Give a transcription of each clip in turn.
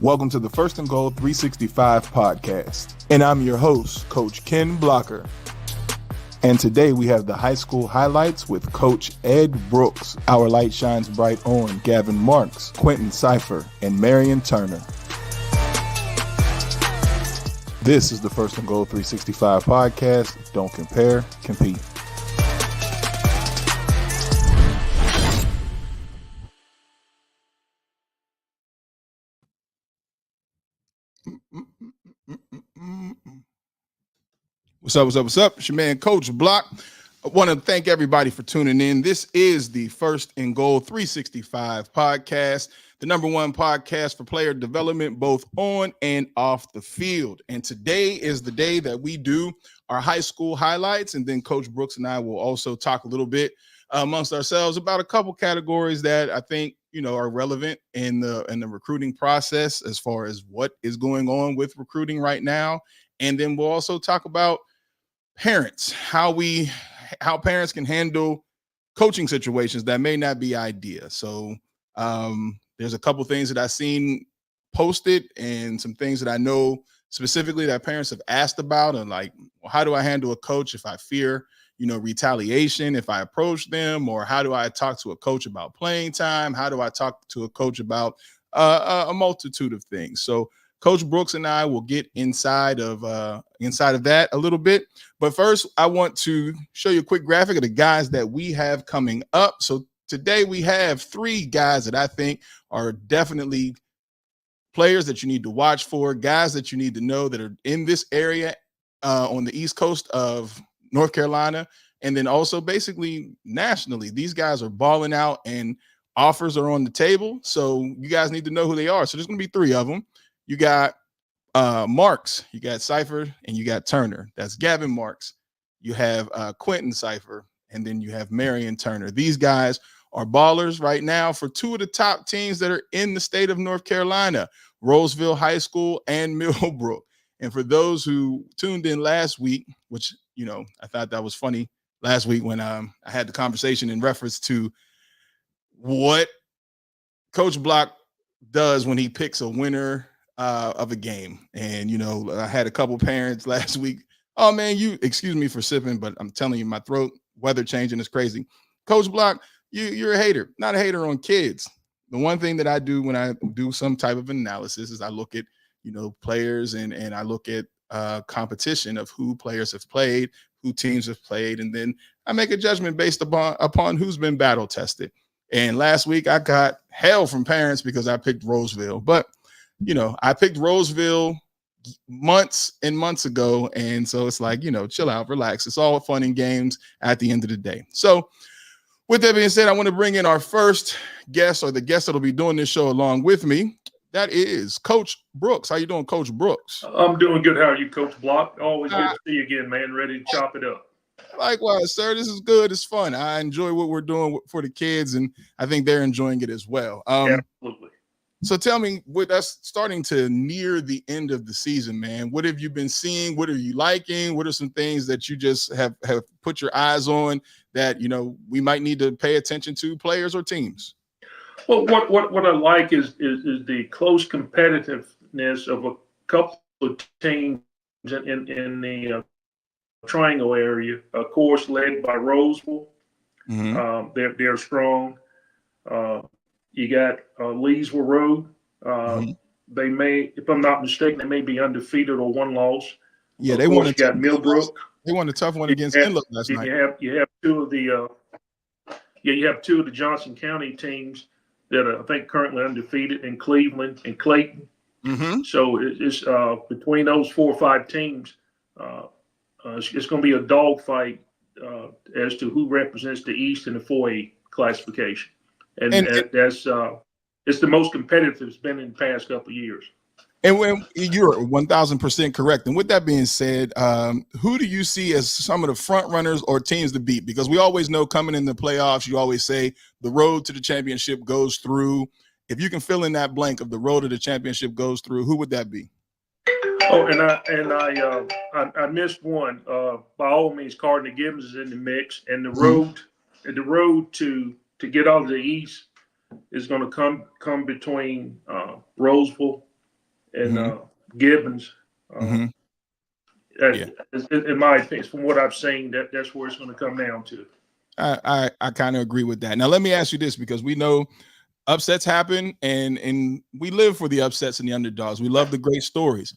Welcome to the First and Goal 365 podcast. And I'm your host, Coach Ken Blocker. And today we have the high school highlights with Coach Ed Brooks. Our light shines bright on Gavin Marks, Quinton Cypher, and Marion Turner. This is the First and Goal 365 podcast. Don't compare, compete. What's up? It's your man, Coach Block. I want to thank everybody for tuning in. This is the First and Goal 365 podcast, the number one podcast for player development, both on and off the field. And today is the day that we do our high school highlights. And then Coach Brooks and I will also talk a little bit amongst ourselves about a couple categories that I think, are relevant in the recruiting process as far as what is going on with recruiting right now. And then we'll also talk about parents, how parents can handle coaching situations that may not be ideal. So there's a couple things that I've seen posted and some things that I know specifically that parents have asked about, and like, well, how do I handle a coach if I fear, retaliation if I approach them, or how do I talk to a coach about playing time? How do I talk to a coach about a multitude of things? So Coach Brooks and I will get inside of that a little bit. But first, I want to show you a quick graphic of the guys that we have coming up. So today we have three guys that I think are definitely players that you need to watch for, guys that you need to know that are in this area on the East Coast of North Carolina, and then also basically nationally. These guys are balling out and offers are on the table. So you guys need to know who they are. So there's going to be three of them. You got Marks, you got Cypher, and you got Turner. That's Gavin Marks. You have Quinton Cypher, and then you have Marion Turner. These guys are ballers right now for two of the top teams that are in the state of North Carolina, Rolesville High School and Millbrook. And for those who tuned in last week, which, I thought that was funny last week when I had the conversation in reference to what Coach Block does when he picks a winner of a game. And, I had a couple parents last week. Oh, man, excuse me for sipping, but I'm telling you, my throat, weather changing is crazy. Coach Block, you're a hater, not a hater on kids. The one thing that I do when I do some type of analysis is I look at, players and I look at competition of who players have played, who teams have played, and then I make a judgment based upon who's been battle tested. And last week I got hell from parents because I picked Rolesville, but I picked Rolesville months and months ago. And so it's like, chill out, relax. It's all fun and games at the end of the day. So with that being said, I want to bring in our first guest, or the guest that'll be doing this show along with me. That is Coach Brooks. How you doing, Coach Brooks? I'm doing good. How are you, Coach Block? Always good to see you again, man. Ready to chop it up. Likewise, sir. This is good. It's fun. I enjoy what we're doing for the kids, and I think they're enjoying it as well. Absolutely. So tell me, with us starting to near the end of the season, man, what have you been seeing? What are you liking? What are some things that you just have put your eyes on that, we might need to pay attention to, players or teams? Well, what I like is the close competitiveness of a couple of teams in the Triangle area, of course, led by Rolesville. Mm-hmm. They're strong. You got Leesville Road. Mm-hmm. They may, if I'm not mistaken, they may be undefeated or one loss. Yeah, they won. Got Millbrook. They won a tough one against Inlet last night. You have two of the Johnson County teams that are, I think, currently undefeated in Cleveland and Clayton. Mm-hmm. So it's between those 4 or 5 teams, it's going to be a dogfight as to who represents the East in the 4A classification. And that's it's the most competitive it's been in the past couple of years. And when you're 1,000% correct. And with that being said, who do you see as some of the front runners or teams to beat? Because we always know coming in the playoffs, you always say the road to the championship goes through. If you can fill in that blank of the road to the championship goes through, who would that be? Oh, I missed one. By all means, Cardinal Gibbons is in the mix, and the road to get out of the East is going to come between Rolesville and Mm-hmm. Gibbons. Mm-hmm. Yeah. In my opinion, from what I've seen, that's where it's going to come down to. I kind of agree with that. Now let me ask you this, because we know upsets happen, and we live for the upsets and the underdogs. We love the great stories.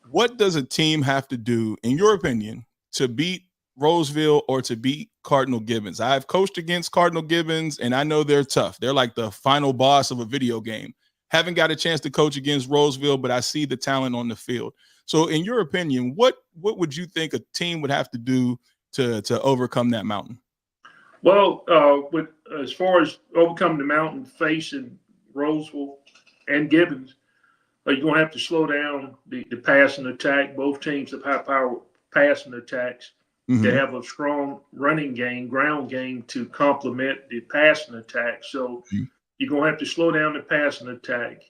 What does a team have to do, in your opinion, to beat Rolesville or to beat Cardinal Gibbons? I've coached against Cardinal Gibbons, and I know they're tough. They're like the final boss of a video game. Haven't got a chance to coach against Rolesville, but I see the talent on the field. So, in your opinion, what would you think a team would have to do to overcome that mountain? Well, with as far as overcoming the mountain, facing Rolesville and Gibbons, you're going to have to slow down the passing attack. Both teams have high power passing attacks. Mm-hmm. They have a strong running game, ground game to complement the passing attack. So Mm-hmm. you're going to have to slow down the passing attack,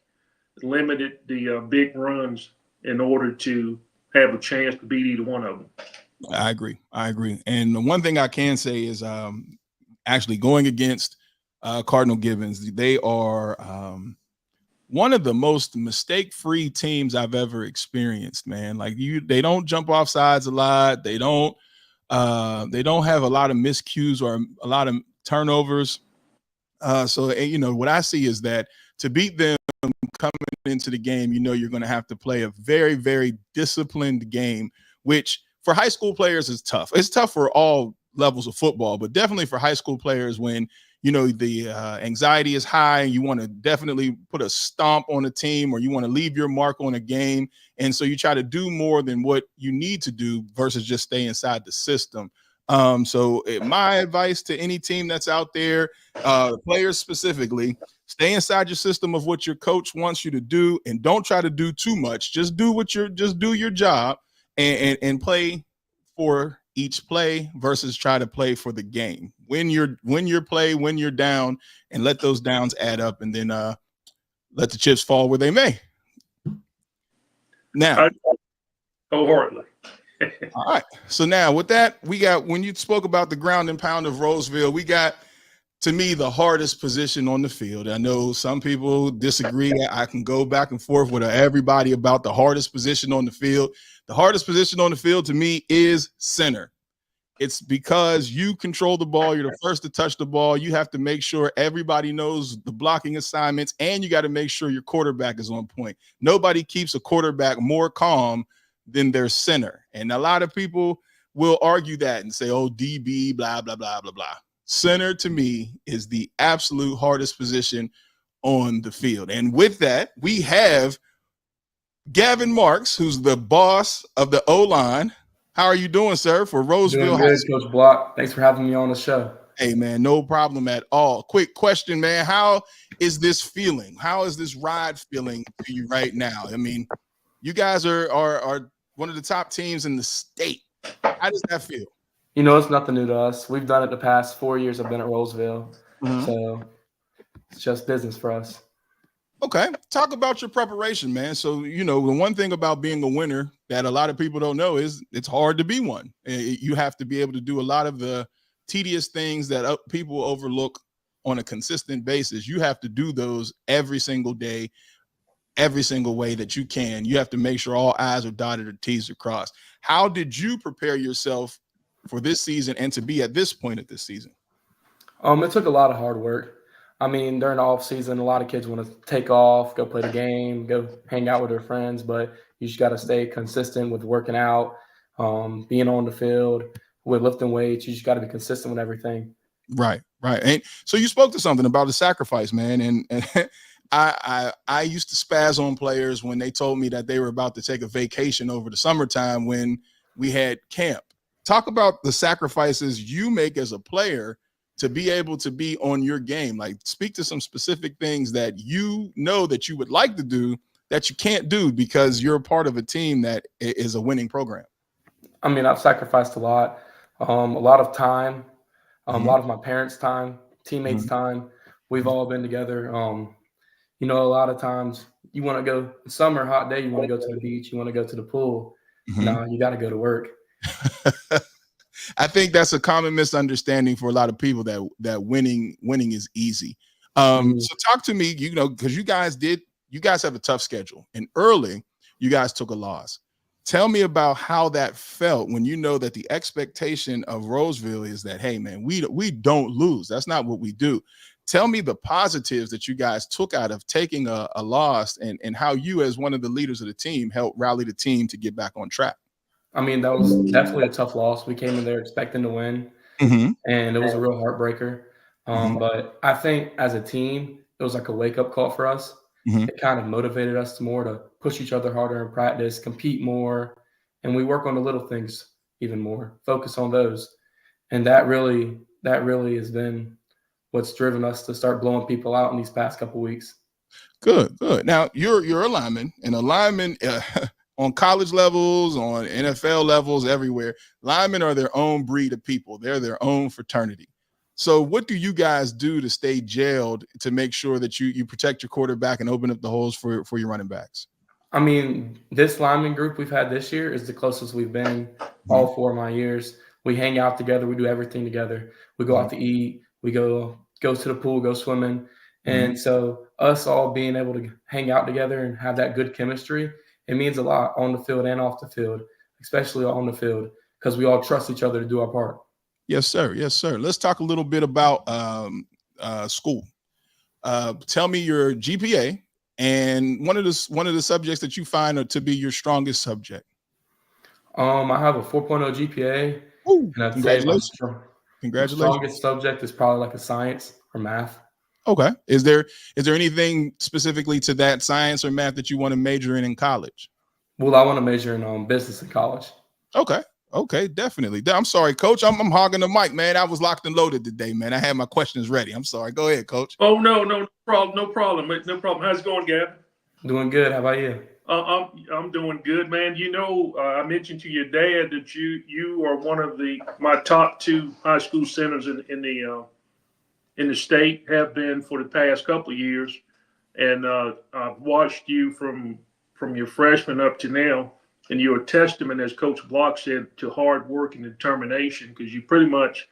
limit the big runs in order to have a chance to beat either one of them. I agree. And the one thing I can say is actually going against Cardinal Gibbons, they are one of the most mistake-free teams I've ever experienced, man. Like they don't jump off sides a lot. They don't have a lot of miscues or a lot of turnovers. So what I see is that to beat them coming into the game, you're going to have to play a very, very disciplined game, which for high school players is tough. It's tough for all levels of football, but definitely for high school players when the anxiety is high and you want to definitely put a stomp on a team or you want to leave your mark on a game. And so you try to do more than what you need to do versus just stay inside the system. So my advice to any team that's out there, players specifically, stay inside your system of what your coach wants you to do and don't try to do too much. Just do your job and play for each play versus try to play for the game. When you're down, and let those downs add up, and then let the chips fall where they may. Now, wholeheartedly. All right. So now with that, we got, when you spoke about the ground and pound of Rolesville, we got, to me, the hardest position on the field. I know some people disagree. I can go back and forth with everybody about the hardest position on the field. The hardest position on the field to me is center. It's because you control the ball. You're the first to touch the ball. You have to make sure everybody knows the blocking assignments, and you got to make sure your quarterback is on point. Nobody keeps a quarterback more calm than their center. And a lot of people will argue that and say, oh, DB, blah, blah, blah, blah, blah. Center, to me, is the absolute hardest position on the field. And with that, we have Gavin Marks, who's the boss of the O-line. How are you doing, sir, for Rolesville High School? Coach Block. Thanks for having me on the show. Hey, man, no problem at all. Quick question, man. How is this feeling? How is this ride feeling to you right now? I mean, you guys are one of the top teams in the state. How does that feel? It's nothing new to us. We've done it the past 4 years. I've been at Rolesville. Mm-hmm. So it's just business for us. Okay. Talk about your preparation, man. So, the one thing about being a winner that a lot of people don't know is it's hard to be one. You have to be able to do a lot of the tedious things that people overlook on a consistent basis. You have to do those every single day, every single way that you can. You have to make sure all I's are dotted or T's are crossed. How did you prepare yourself for this season and to be at this point of this season? It took a lot of hard work. I mean, during the off season, a lot of kids want to take off, go play the game, go hang out with their friends, but you just got to stay consistent with working out, being on the field, with lifting weights. You just got to be consistent with everything. Right. And so you spoke to something about the sacrifice, man. And I used to spaz on players when they told me that they were about to take a vacation over the summertime when we had camp. Talk about the sacrifices you make as a player to be able to be on your game. Like, speak to some specific things that that you would like to do that you can't do because you're a part of a team that is a winning program. I mean, I've sacrificed a lot of time, a lot of my parents' time, teammates' time. We've all been together. A lot of times you want to go summer, hot day, you want to go to the beach, you want to go to the pool. No, you got to go to work. I think that's a common misunderstanding for a lot of people that winning is easy. So talk to me, because you guys did you guys have a tough schedule, and early you guys took a loss. Tell me about how that felt when you know that the expectation of Rolesville is that, hey, man, we don't lose. That's not what we do. Tell me the positives that you guys took out of taking a loss, and how you, as one of the leaders of the team, helped rally the team to get back on track. I mean, that was definitely a tough loss. We came in there expecting to win, and it was a real heartbreaker. But I think as a team, it was like a wake-up call for us. It kind of motivated us more to push each other harder in practice, compete more, and we work on the little things even more, focus on those. And that really has been what's driven us to start blowing people out in these past couple weeks. Good. Now you're a lineman, and a lineman on college levels, on NFL levels, everywhere, linemen are their own breed of people. They're their own fraternity. So what do you guys do to stay gelled to make sure that you protect your quarterback and open up the holes for your running backs? I mean, this lineman group we've had this year is the closest we've been all 4 of my years. We hang out together. We do everything together. We go out to eat. We go to the pool, go swimming. And so us all being able to hang out together and have that good chemistry, it means a lot on the field and off the field, especially on the field, because we all trust each other to do our part. Yes, sir. Yes, sir. Let's talk a little bit about school. Tell me your GPA and one of the subjects that you find to be your strongest subject. I have a 4.0 GPA. Ooh, and I'd congratulations. say my Congratulations. strongest subject is probably like a science or math. Okay. Is there anything specifically to that science or math that you want to major in college? Well, I want to major in business in college. Okay, definitely. I'm sorry, Coach. I'm hogging the mic, man. I was locked and loaded today, man. I had my questions ready. I'm sorry. Go ahead, Coach. Oh, no problem. No problem. How's it going, Gavin? Doing good. How about you? I'm doing good, man. You know, I mentioned to your dad that you are one of my top 2 high school centers in the state, have been for the past couple of years, and I've watched you from your freshman up to now. And you're a testament, as Coach Block said, to hard work and determination, because you pretty much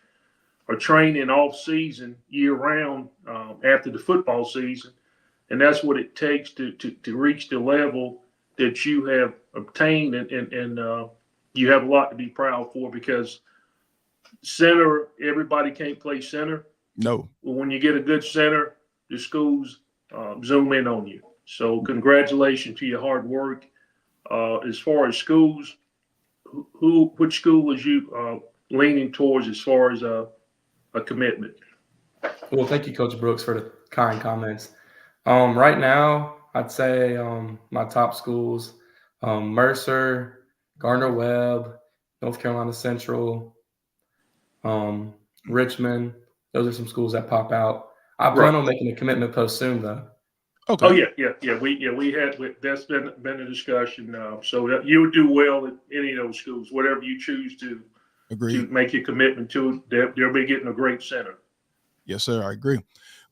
are training off season year round after the football season. And that's what it takes to reach the level that you have obtained. And you have a lot to be proud for, because center, everybody can't play center. No. But when you get a good center, the schools zoom in on you. So congratulations to your hard work. As far as schools, which school was you leaning towards as far as a commitment? Well, thank you, Coach Brooks, for the kind comments. Right now, I'd say my top schools, Mercer, Gardner-Webb, North Carolina Central, Richmond. Those are some schools that pop out. I plan on making a commitment post soon, though. Okay. Oh yeah. We had that's been a discussion. So that you would do well at any of those schools, whatever you choose to make your commitment to. They'll be getting a great center. Yes, sir. I agree.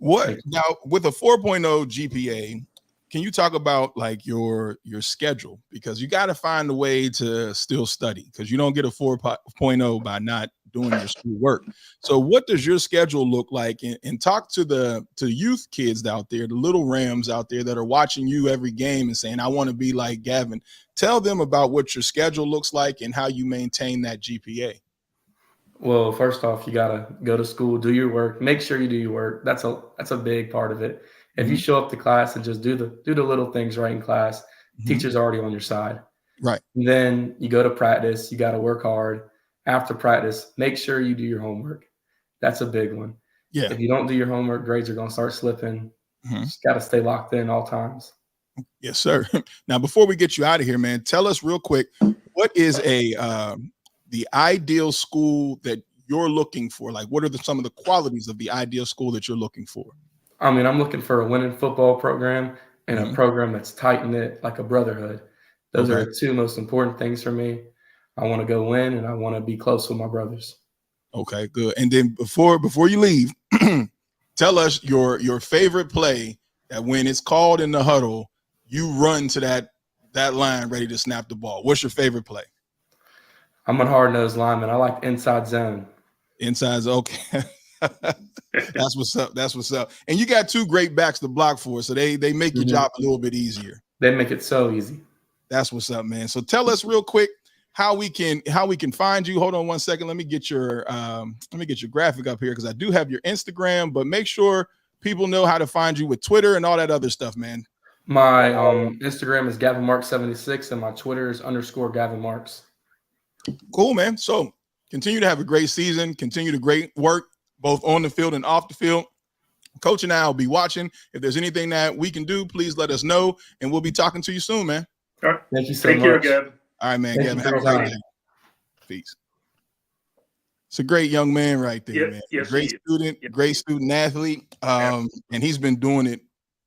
Now with a 4.0 GPA, can you talk about like your schedule? Because you got to find a way to still study, because you don't get a 4.0 by not doing your school work. So what does your schedule look like? And talk to the youth kids out there, the little Rams out there that are watching you every game and saying, I want to be like Gavin. Tell them about what your schedule looks like and how you maintain that GPA. Well, first off, you got to go to school, do your work, make sure you do your work. That's a big part of it. If you show up to class and just do the little things right in class, teacher's already on your side. Right. And then you go to practice, you got to work hard. After practice, make sure you do your homework. That's a big one. Yeah. If you don't do your homework, grades are going to start slipping. Just got to stay locked in all times. Yes, sir. Now, before we get you out of here, man, tell us real quick, what is the ideal school that you're looking for? Like, what are some of the qualities of the ideal school that you're looking for? I mean, I'm looking for a winning football program and a program that's tight-knit, like a brotherhood. Those are the 2 most important things for me. I want to go win, and I want to be close with my brothers. Okay, good. And then before you leave, tell us your favorite play that when it's called in the huddle, you run to that line ready to snap the ball. What's your favorite play? I'm a hard-nosed lineman. I like inside zone. Inside zone. Okay. That's what's up. That's what's up. And you got two great backs to block for, so they make your job a little bit easier. They make it so easy. That's what's up, man. So tell us real quick how we can find you. Hold on one second. Let me get your graphic up here because I do have your Instagram, but make sure people know how to find you with Twitter and all that other stuff, man. My Instagram is Gavin Marks 76 and my Twitter is _Gavin Marks. Cool, man. So continue to have a great season. Continue to great work both on the field and off the field. Coach and I will be watching. If there's anything that we can do, please let us know, and we'll be talking to you soon, man. All right. Thank you so Take much. care, Gavin. All right, man. Thank Gavin, you for have a your great time. day. Peace. It's a great young man right there, Yeah, man. yes, Great he is. student, Yeah. great student athlete. And he's been doing it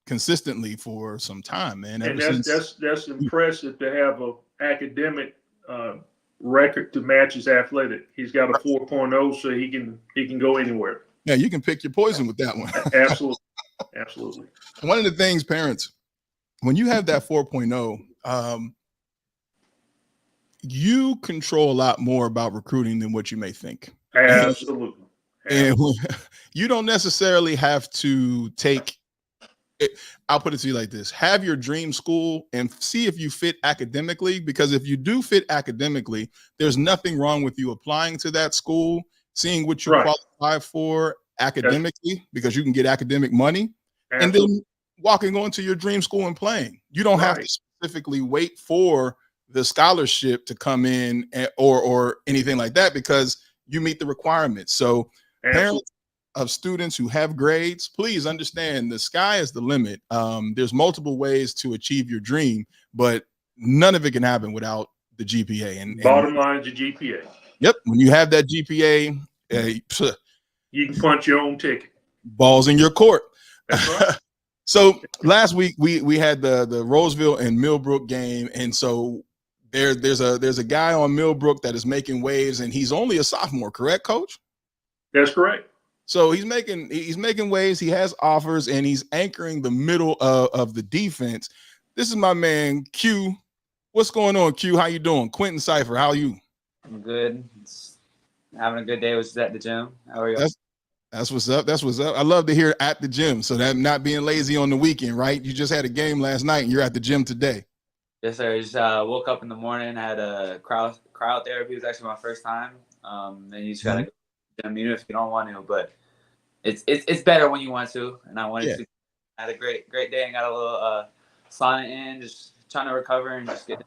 consistently for some time, man. And Ever since that's impressive to have a academic record to match his athletic. He's got a 4.0, so he can go anywhere. yeah, you can pick your poison with that one. Absolutely, absolutely. One of the things, parents, when you have that 4.0, you control a lot more about recruiting than what you may think. Absolutely. And you don't necessarily have to take it. I'll put it to you like this: have your dream school and see if you fit academically, because if you do fit academically, there's nothing wrong with you applying to that school, seeing what you Right. qualify for academically, because you can get academic money, and Absolutely. then walking on to your dream school and playing. You don't have to Right. specifically wait for the scholarship to come in or anything like that, because you meet the requirements. So parents of students who have grades, please understand the sky is the limit. There's multiple ways to achieve your dream, but none of it can happen without the GPA. And Bottom line is your GPA. yep, when you have that GPA, You can punch your own ticket. balls in your court. That's right. So last week we had the Rolesville and Millbrook game, and so there's a guy on Millbrook that is making waves, and he's only a sophomore, correct, Coach? That's correct. So he's making waves. He has offers, and he's anchoring the middle of the defense. This is my man Q. What's going on, Q? How you doing? Quinton Cypher, how are you? I'm good. Having a good day. Was just at the gym. How are you? That's what's up. That's what's up. I love to hear at the gym. So that not being lazy on the weekend, right? You just had a game last night, and you're at the gym today. Yes, sir. Just woke up in the morning. Had a cryotherapy. It was actually my first time. Then you just gotta go to the gym, even if you don't want to. But it's better when you want to. And I wanted to. I had a great day and got a little sauna in. Just trying to recover and just get.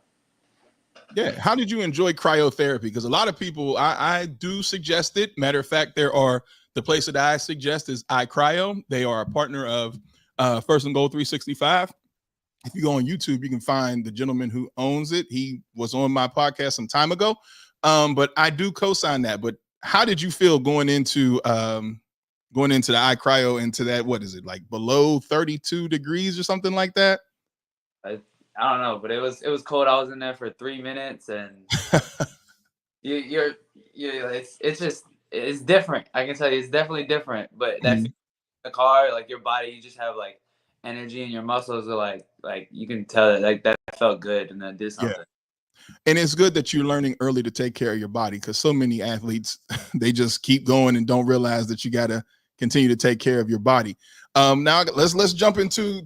Yeah. How did you enjoy cryotherapy? Because a lot of people, I do suggest it. Matter of fact, the place that I suggest is iCryo. They are a partner of First and Goal 365. If you go on YouTube, you can find the gentleman who owns it. He was on my podcast some time ago. But I do co-sign that. But how did you feel going into the iCryo, into that, what is it, like below 32 degrees or something like that? I don't know, but it was cold. I was in there for 3 minutes, and it's different. I can tell you, it's definitely different. But that's the car, like your body, you just have like energy, and your muscles are like you can tell that like that felt good, and that did something. Yeah. And it's good that you're learning early to take care of your body, because so many athletes, they just keep going and don't realize that you got to continue to take care of your body. Now let's jump into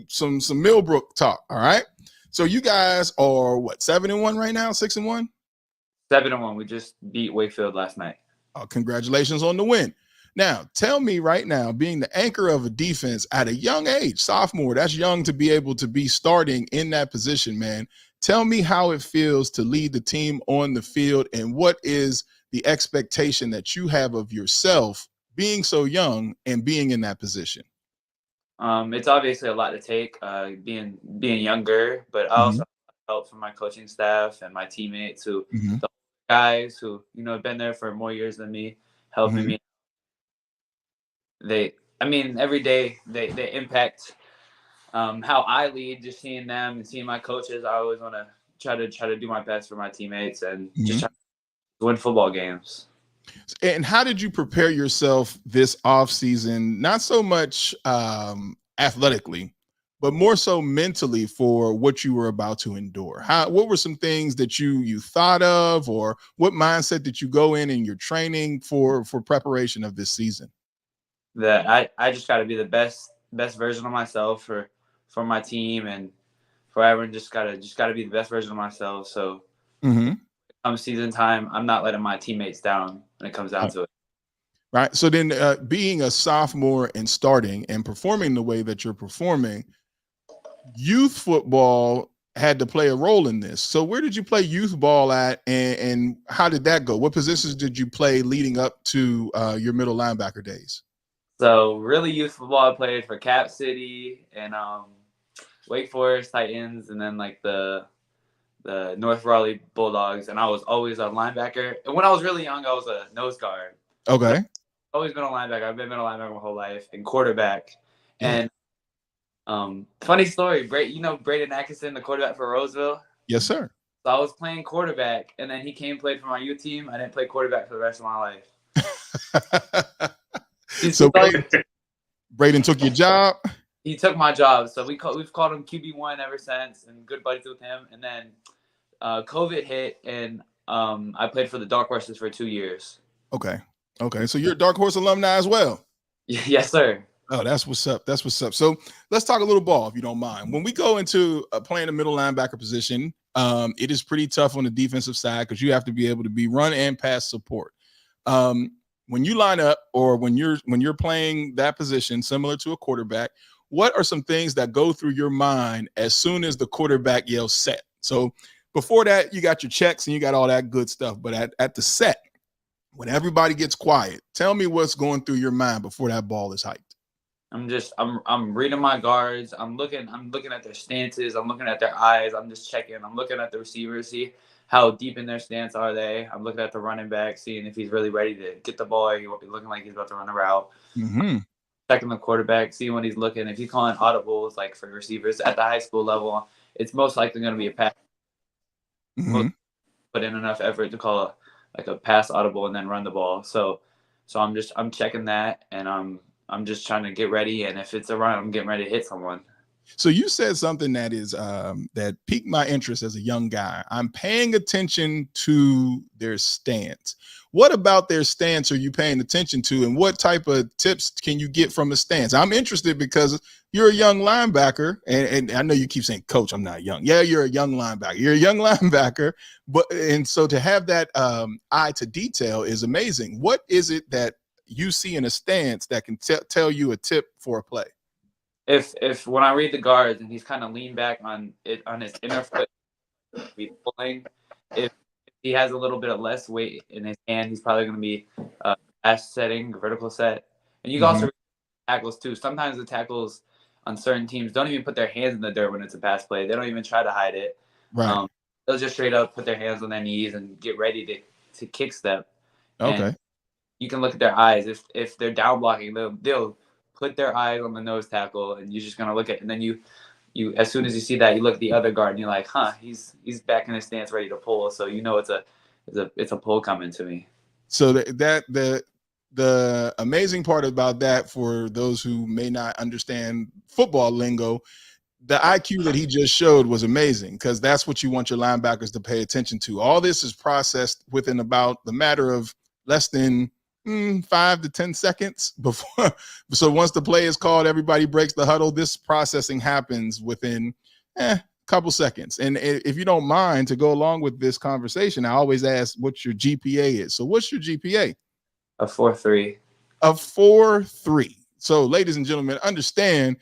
some Millbrook talk. All right. So you guys are what, 7-1 right now, 6-1? 7-1. We just beat Wakefield last night. Congratulations on the win. Now, tell me right now, being the anchor of a defense at a young age, sophomore, that's young to be able to be starting in that position, man. Tell me how it feels to lead the team on the field, and what is the expectation that you have of yourself being so young and being in that position? It's obviously a lot to take, being younger, but I also have help from my coaching staff and my teammates, the guys who have been there for more years than me, helping me. Every day they impact how I lead. Just seeing them and seeing my coaches, I always want to try to do my best for my teammates and just try to win football games. And how did you prepare yourself this offseason, not so much athletically, but more so mentally, for what you were about to endure? What were some things that you thought of, or what mindset did you go in your training for preparation of this season? that I just got to be the best version of myself for my team and for everyone. Just gotta be the best version of myself. So come season time, I'm not letting my teammates down when it comes down to it. Right. So then being a sophomore and starting and performing the way that you're performing, youth football had to play a role in this. So where did you play youth ball at, and how did that go? What positions did you play leading up to your middle linebacker days? So really youth football I played for Cap City and Wake Forest Titans, and then like the North Raleigh Bulldogs, and I was always a linebacker. And when I was really young, I was a nose guard. Okay. Always been a linebacker. I've been middle linebacker my whole life, and quarterback. Yeah. And funny story, Braden Atkinson, the quarterback for Rolesville? Yes, sir. So I was playing quarterback, and then he came and played for my youth team. I didn't play quarterback for the rest of my life. So Braden took your job? He took my job. So we've called him QB1 ever since, and good buddies with him. And then COVID hit, and I played for the Dark Horses for 2 years. Okay. So you're a Dark Horse alumni as well? Yes, sir. Oh, that's what's up. So let's talk a little ball, if you don't mind. When we go into playing a middle linebacker position, it is pretty tough on the defensive side because you have to be able to be run and pass support. When you line up, or when you're playing that position, similar to a quarterback, what are some things that go through your mind as soon as the quarterback yells set? So before that, you got your checks and you got all that good stuff. But at the set, when everybody gets quiet, tell me what's going through your mind before that ball is hyped. I'm reading my guards. I'm looking at their stances. I'm looking at their eyes. I'm just checking. I'm looking at the receivers, see how deep in their stance are they. I'm looking at the running back, seeing if he's really ready to get the ball. He's looking like he's about to run a route. Checking the quarterback, seeing what he's looking. If he's calling audibles, like for receivers at the high school level, it's most likely going to be a pass. Put in enough effort to call a pass audible and then run the ball. So I'm checking that, and I'm just trying to get ready. And if it's a run, I'm getting ready to hit someone. So you said something that is that piqued my interest as a young guy. I'm paying attention to their stance. What about their stance are you paying attention to, and what type of tips can you get from a stance? I'm interested because you're a young linebacker, and I know you keep saying, Coach, I'm not young. Yeah, you're a young linebacker. You're a young linebacker, and so to have that eye to detail is amazing. What is it that you see in a stance that can tell you a tip for a play? If when I read the guards and he's kind of leaned back on his inner foot, he's pulling. If he has a little bit of less weight in his hand, he's probably going to be pass setting, vertical set. And you can also read tackles too. Sometimes the tackles on certain teams don't even put their hands in the dirt when it's a pass play. They don't even try to hide it. Right. They'll just straight up put their hands on their knees and get ready to kick step. Okay. And you can look at their eyes. If they're down blocking, they'll put their eyes on the nose tackle, and you're just gonna look at. And then you as soon as you see that, you look at the other guard, and you're like, he's back in his stance, ready to pull. So it's a pull coming to me. So the amazing part about that, for those who may not understand football lingo, the IQ that he just showed was amazing, because that's what you want your linebackers to pay attention to. All this is processed within about the matter of less than 5 to 10 seconds before. So once the play is called, everybody breaks the huddle. This processing happens within a couple seconds. And if you don't mind, to go along with this conversation, I always ask what your GPA is. So what's your GPA? A 4.3. A 4.3. So ladies and gentlemen, understand,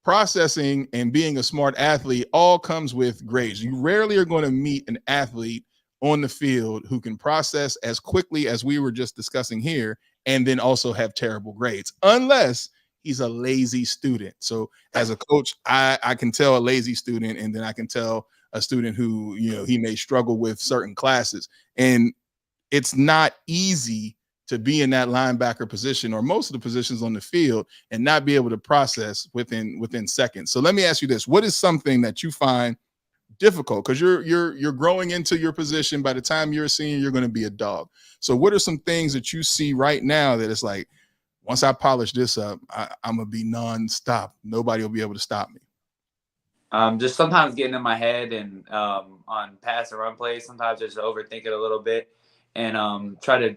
processing and being a smart athlete all comes with grades. You rarely are going to meet an athlete on the field who can process as quickly as we were just discussing here, and then also have terrible grades, unless he's a lazy student. So as a coach, I can tell a lazy student, and then I can tell a student who, he may struggle with certain classes. And it's not easy to be in that linebacker position, or most of the positions on the field, and not be able to process within seconds. So let me ask you this: what is something that you find difficult? Because you're growing into your position. By the time you're a senior, you're going to be a dog. So what are some things that you see right now that it's like, once I polish this up, I'm gonna be nonstop. Nobody will be able to stop me? Just sometimes getting in my head, and on pass and run plays, sometimes just overthink it a little bit, and try to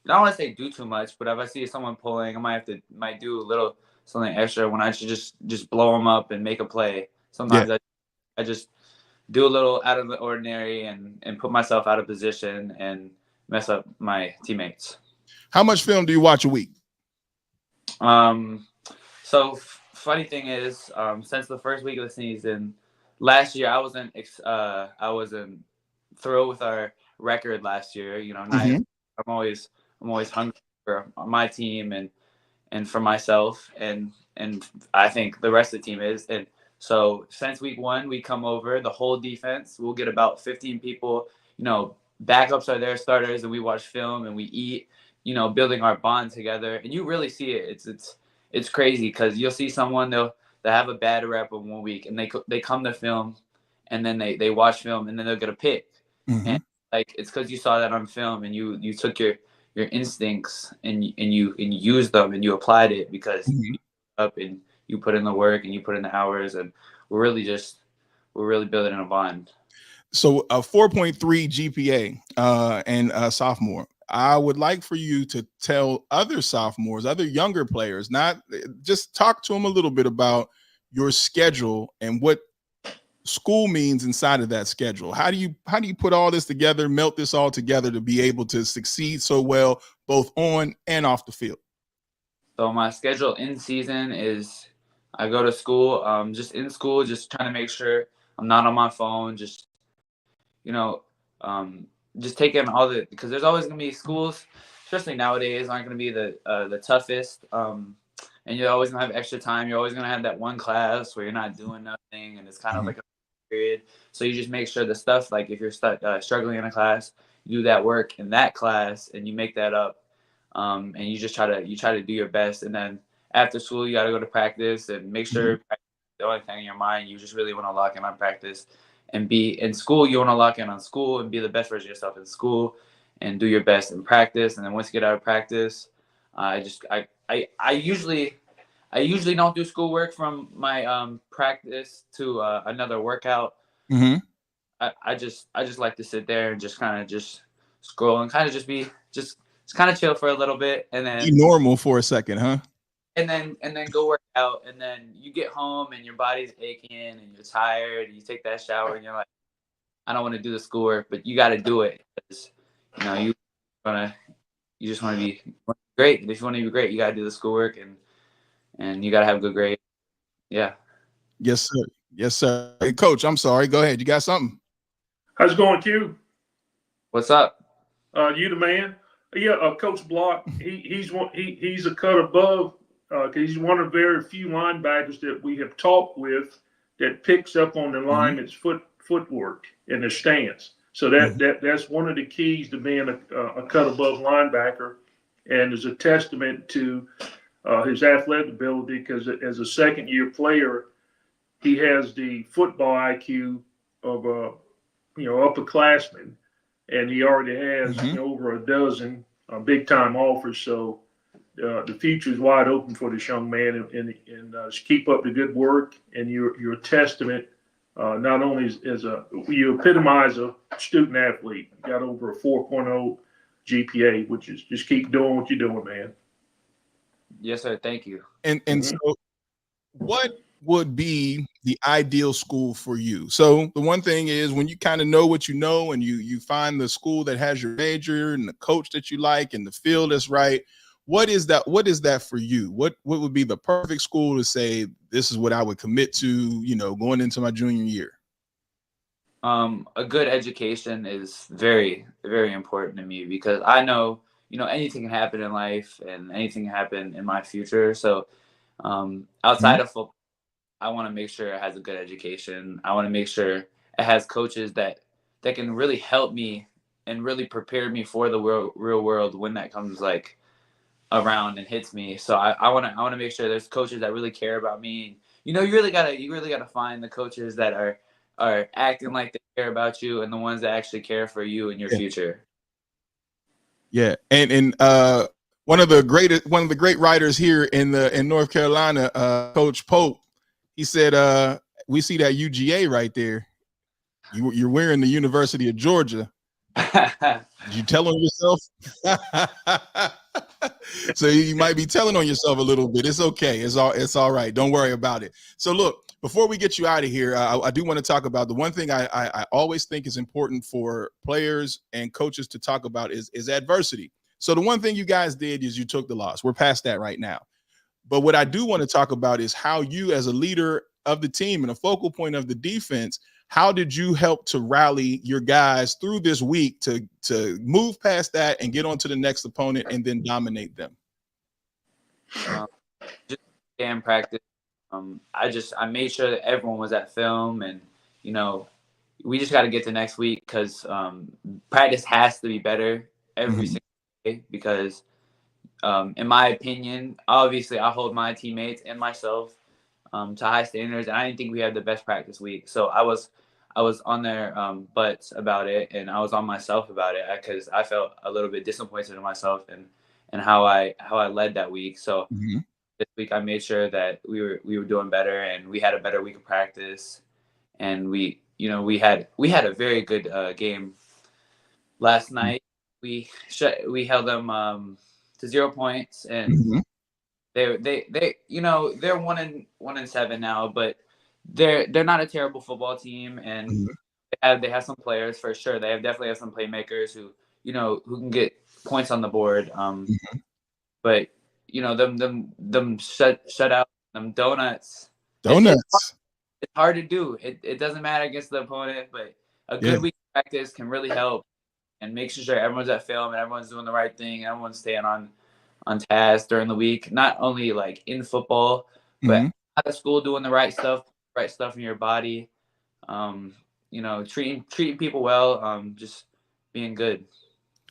I don't want to say do too much, but if I see someone pulling, I might do a little something extra when I should just blow them up and make a play. Sometimes I just do a little out of the ordinary and put myself out of position and mess up my teammates. How much film do you watch a week? So funny thing is, since the first week of the season last year, I wasn't thrilled with our record last year. You know, I'm always hungry for my team and for myself, and I think the rest of the team is. And so since week 1, we come over, the whole defense, we'll get about 15 people, you know, backups are their starters, and we watch film and we eat, you know, building our bond together. And you really see it. It's crazy because you'll see someone, they'll have a bad rep of 1 week, and they come to film, and then they watch film, and then they'll get a pick. And like, it's because you saw that on film, and you took your instincts and you used them, and you applied it because you up and you put in the work and you put in the hours, and we're really building a bond. So a 4.3 GPA and a sophomore. I would like for you to tell other sophomores, other younger players, not just talk to them a little bit about your schedule and what school means inside of that schedule. How do you put all this together, melt this all together to be able to succeed so well, both on and off the field? So my schedule in season is I go to school, just in school, just trying to make sure I'm not on my phone, just, you know, just taking all because there's always going to be schools, especially nowadays, aren't going to be the toughest. And you're always going to have extra time. You're always going to have that one class where you're not doing nothing, and it's kind of like a period. So you just make sure the stuff, like if you're struggling in a class, you do that work in that class and you make that up. And you just try to do your best. And then after school, you got to go to practice and make sure the only thing in your mind, you just really want to lock in on practice. And be in school, you want to lock in on school and be the best version of yourself in school and do your best in practice. And then once you get out of practice, I usually don't do schoolwork from my practice to another workout. I just like to sit there and just kind of just scroll and kind of just kind of chill for a little bit, and then be normal for a second, huh? And then go work out, and then you get home and your body's aching and you're tired, and you take that shower and you're like, I don't want to do the schoolwork, but you got to do it because, you know, you just want to be great. And if you want to be great, you got to do the schoolwork and you got to have a good grade. Yeah. Yes, sir. Yes, sir. Hey, Coach, I'm sorry. Go ahead. You got something? How's it going, Q? What's up? You the man. Yeah, Coach Block. He's a cut above. Because he's one of the very few linebackers that we have talked with that picks up on the lineman's footwork and their stance. So that's one of the keys to being a cut above linebacker, and is a testament to his athletic ability. Because as a second-year player, he has the football IQ of a upperclassman, and he already has over a dozen big-time offers. So. The future is wide open for this young man, and keep up the good work. And you're a testament, not only as you epitomize a student athlete. You got over a 4.0 GPA, which is just keep doing what you're doing, man. Yes, sir. Thank you. And so, what would be the ideal school for you? So the one thing is when you kind of know what you know, and you find the school that has your major and the coach that you like and the field that's right. What is that? What is that for you? What would be the perfect school to say, this is what I would commit to, going into my junior year? A good education is very, very important to me because I know, anything can happen in life and anything can happen in my future. So outside of football, I want to make sure it has a good education. I want to make sure it has coaches that can really help me and really prepare me for the real world when that comes around and hits me. So I want to make sure there's coaches that really care about me. You really gotta find the coaches that are acting like they care about you and the ones that actually care for you and your future. Yeah, and one of the great writers here in North Carolina, Coach Pope, he said, we see that UGA right there. You're wearing the University of Georgia. You tell on yourself? So you might be telling on yourself a little bit. It's okay. It's all right. Don't worry about it. So look, before we get you out of here, I do want to talk about the one thing I always think is important for players and coaches to talk about is adversity. So the one thing you guys did is you took the loss. We're past that right now. But what I do want to talk about is how you, as a leader of the team and a focal point of the defense, how did you help to rally your guys through this week to move past that and get on to the next opponent and then dominate them? Just in practice. I made sure that everyone was at film, and we just got to get to next week because practice has to be better every single day because. In my opinion, obviously, I hold my teammates and myself to high standards, and I didn't think we had the best practice week. So I was on their butts about it, and I was on myself about it because I felt a little bit disappointed in myself and how I led that week. So this week I made sure that we were doing better, and we had a better week of practice, and we had a very good game last night. We held them to 0 points, and they're 1-7 now, but they're not a terrible football team, and they have some players for sure. They definitely have some playmakers who can get points on the board. But them shut out them donuts. It's hard to do. It doesn't matter against the opponent, but a good week of practice can really help. And making sure everyone's at film and everyone's doing the right thing, everyone's staying on task during the week, not only like in football, but out of school doing the right stuff in your body, treating people well, just being good.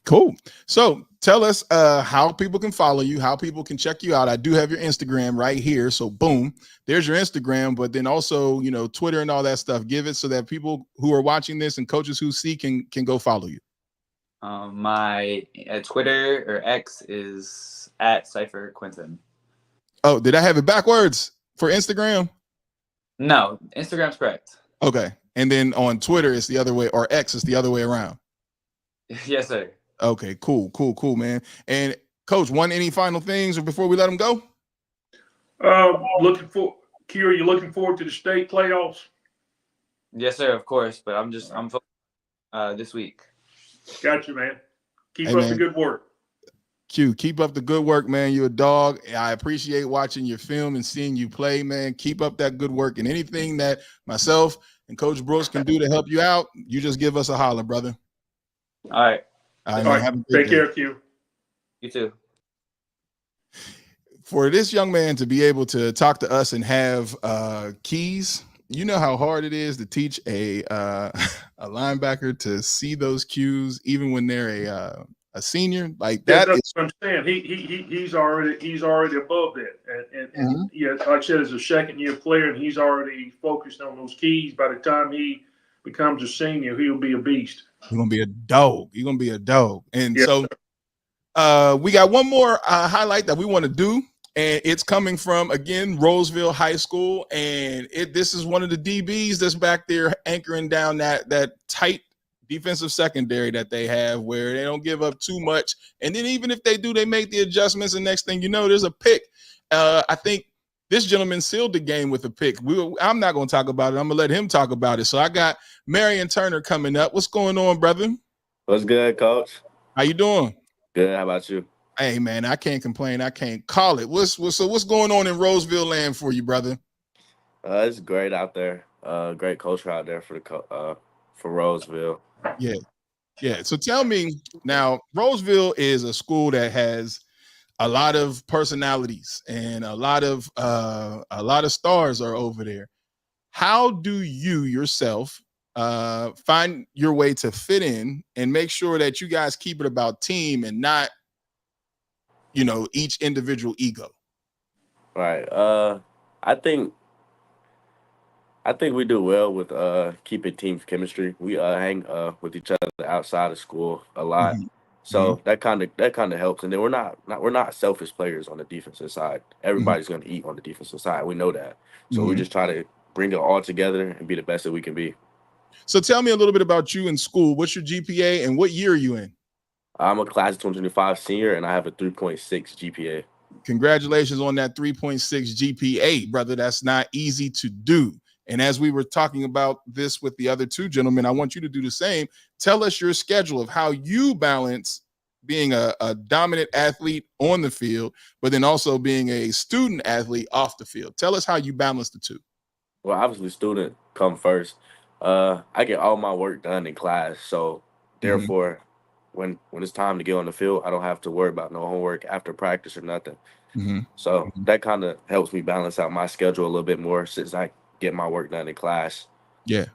Cool. So tell us how people can follow you, how people can check you out. I do have your Instagram right here. So boom, there's your Instagram, but then also, Twitter and all that stuff. Give it so that people who are watching this and coaches who see can go follow you. My Twitter or X is @Cypher Quinton. Oh, did I have it backwards for Instagram? No, Instagram's correct. Okay. And then on Twitter, it's the other way, or X is the other way around. Yes, sir. Okay, cool, man. And Coach, any final things before we let them go? Q, are you looking forward to the state playoffs? Yes, sir, of course. But I'm focused this week. Gotcha, man. Keep up the good work. Q, keep up the good work, man. You're a dog. I appreciate watching your film and seeing you play, man. Keep up that good work. And anything that myself and Coach Brooks can do to help you out, you just give us a holler, brother. All right. All right. Take care, Q. You too. For this young man to be able to talk to us and have keys, you know how hard it is to teach a linebacker to see those cues, even when they're a senior. Like that. That's what I'm saying. He's already above that, and yeah, like I said, as a second-year player, and he's already focused on those keys. By the time he becomes a senior, he'll be a beast. He's gonna be a dog. And so we got one more highlight that we want to do. And it's coming from, again, Rolesville High School. And this is one of the DBs that's back there anchoring down that tight defensive secondary that they have, where they don't give up too much. And then even if they do, they make the adjustments. And next thing you know, there's a pick. I think this gentleman sealed the game with a pick. I'm not going to talk about it. I'm going to let him talk about it. So I got Marion Turner coming up. What's going on, brother? What's good, Coach? How you doing? Good. How about you? Hey, man, I can't complain. I can't call it. What's going on in Rolesville land for you, brother? It's great out there. Great culture out there for Rolesville. Yeah. So tell me now, Rolesville is a school that has a lot of personalities and a lot of stars are over there. How do you yourself find your way to fit in and make sure that you guys keep it about team and not, each individual ego? Right. I think we do well with keeping team chemistry. We hang with each other outside of school a lot, so that kind of helps. And then we're not selfish players on the defensive side. Everybody's going to eat on the defensive side. We know that, so we just try to bring it all together and be the best that we can be. So tell me a little bit about you in school. What's your GPA and what year are you in? I'm a class of 2025 senior, and I have a 3.6 GPA. Congratulations on that 3.6 GPA, brother. That's not easy to do. And as we were talking about this with the other two gentlemen, I want you to do the same. Tell us your schedule of how you balance being a dominant athlete on the field, but then also being a student athlete off the field. Tell us how you balance the two. Well, obviously, student come first. I get all my work done in class, so therefore, when it's time to get on the field, I don't have to worry about no homework after practice or nothing. So that kind of helps me balance out my schedule a little bit more since I get my work done in class. Yeah.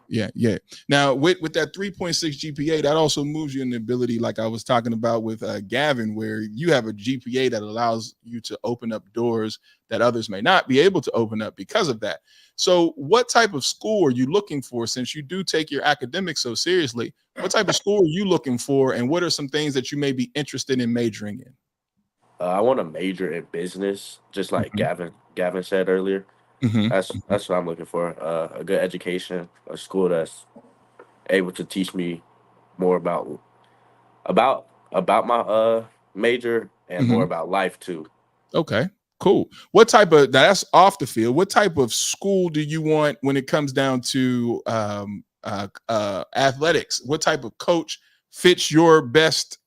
Now, with that 3.6 GPA, that also moves you in the ability, like I was talking about with Gavin, where you have a GPA that allows you to open up doors that others may not be able to open up because of that. So what type of school are you looking for, since you do take your academics so seriously? What type of school are you looking for, and what are some things that you may be interested in majoring in? I want to major in business, just like Gavin said earlier. That's what I'm looking for. A good education, a school that's able to teach me more about my major and more about life too. Okay, cool. What type of, now that's off the field, what type of school do you want when it comes down to athletics? What type of coach fits your best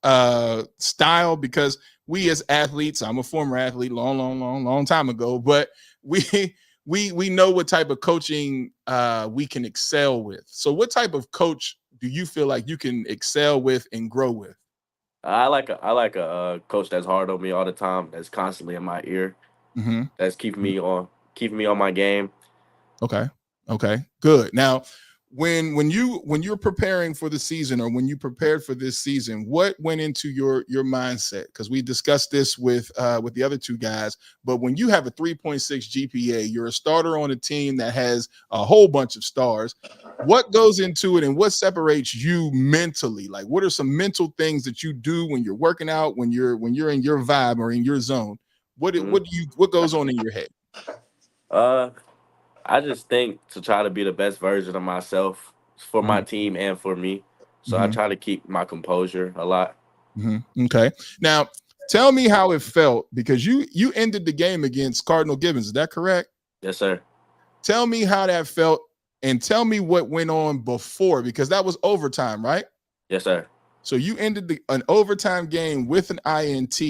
style? Because we as athletes, I'm a former athlete long time ago, but we know what type of coaching we can excel with. So what type of coach do you feel like you can excel with and grow with? I like a coach that's hard on me all the time, that's constantly in my ear, that's keeping me on my game. Okay, good. Now, when you're preparing for the season, or when you prepared for this season, what went into your mindset? Because we discussed this with the other two guys, but when you have a 3.6 GPA, you're a starter on a team that has a whole bunch of stars. What goes into it, and what separates you mentally? Like, what are some mental things that you do when you're working out, when you're in your vibe or in your zone? What goes on in your head? I just think to try to be the best version of myself for my team and for me. So I try to keep my composure a lot. Okay. Now, tell me how it felt, because you ended the game against Cardinal Gibbons. Is that correct? Yes, sir. Tell me how that felt, and tell me what went on before, because that was overtime, right? Yes, sir. So you ended an overtime game with an INT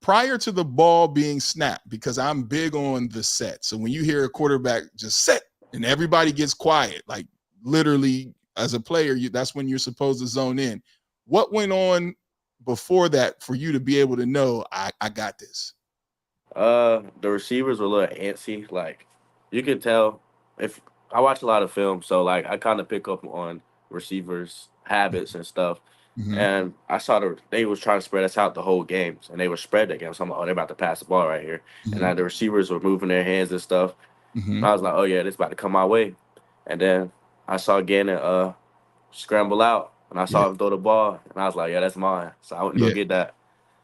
prior to the ball being snapped, because I'm big on the set. So when you hear a quarterback just set and everybody gets quiet, like literally as a player, that's when you're supposed to zone in. What went on before that for you to be able to know I got this? The receivers were a little antsy. Like, you could tell, if I watch a lot of film, so like I kind of pick up on receivers' habits and stuff. And I saw they was trying to spread us out the whole game, and they were spread that game. So I'm like, oh, they're about to pass the ball right here. And the receivers were moving their hands and stuff. And I was like, oh yeah, this about to come my way. And then I saw Gannon scramble out, and I saw him throw the ball, and I was like, yeah, that's mine. So I went to go get that.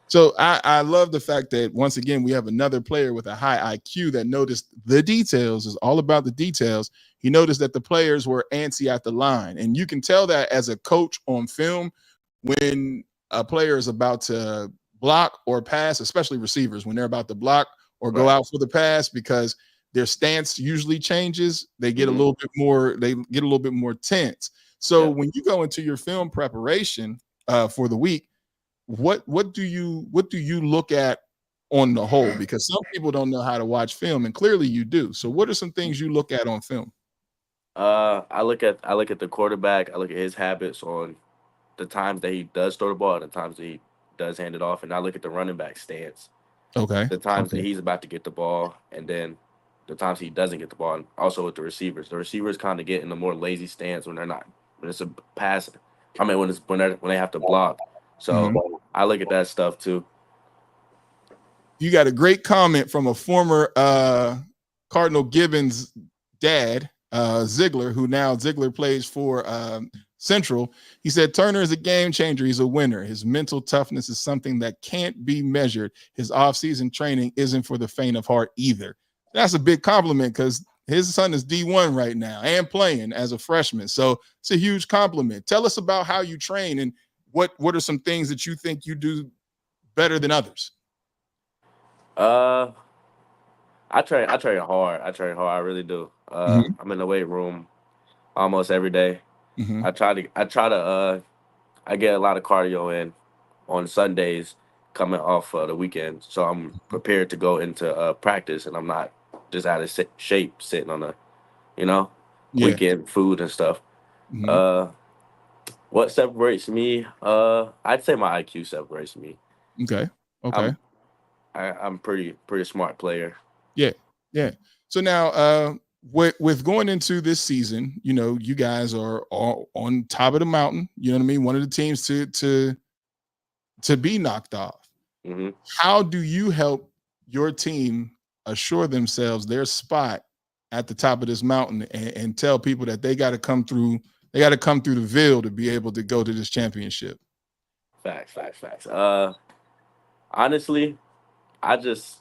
So I love the fact that, once again, we have another player with a high IQ that noticed the details. Is all about the details. He noticed that the players were antsy at the line, and you can tell that as a coach on film when a player is about to block or pass, especially receivers, when they're about to block or go out for the pass, because their stance usually changes. They get a little bit more. They get a little bit more tense. So when you go into your film preparation for the week, what do you look at on the whole? Because some people don't know how to watch film, and clearly you do. So what are some things you look at on film? I look at the quarterback. I look at his habits on the times that he does throw the ball and the times that he does hand it off, and I look at the running back stance. Okay. The times that he's about to get the ball, and then the times he doesn't get the ball, and also with the receivers. The receivers kind of get in a more lazy stance when it's a pass. I mean, when they have to block. So I look at that stuff too. You got a great comment from a former Cardinal Gibbons dad, Ziegler, who now Ziegler plays for Central. He said, Turner is a game changer. He's a winner. His mental toughness is something that can't be measured. His offseason training isn't for the faint of heart either. That's a big compliment, because His son is D1 right now and playing as a freshman. So it's a huge compliment. Tell us about how you train and what are some things that you think you do better than others? Uh, I train hard. I really do. Mhm. I'm in the weight room almost every day. Mhm. I get a lot of cardio in on Sundays coming off the weekend, so I'm prepared to go into practice, and I'm not just out of shape sitting on the Yeah. weekend food and stuff. Mhm. Uh, what separates me? I'd say my IQ separates me. Okay. Okay. I'm I'm pretty smart player. Yeah. Yeah. So now with going into this season, you guys are all on top of the mountain, you know what I mean? One of the teams to be knocked off. Hmm. How do you help your team assure themselves their spot at the top of this mountain and tell people that they got to come through the Ville to be able to go to this championship? Facts. Honestly, I just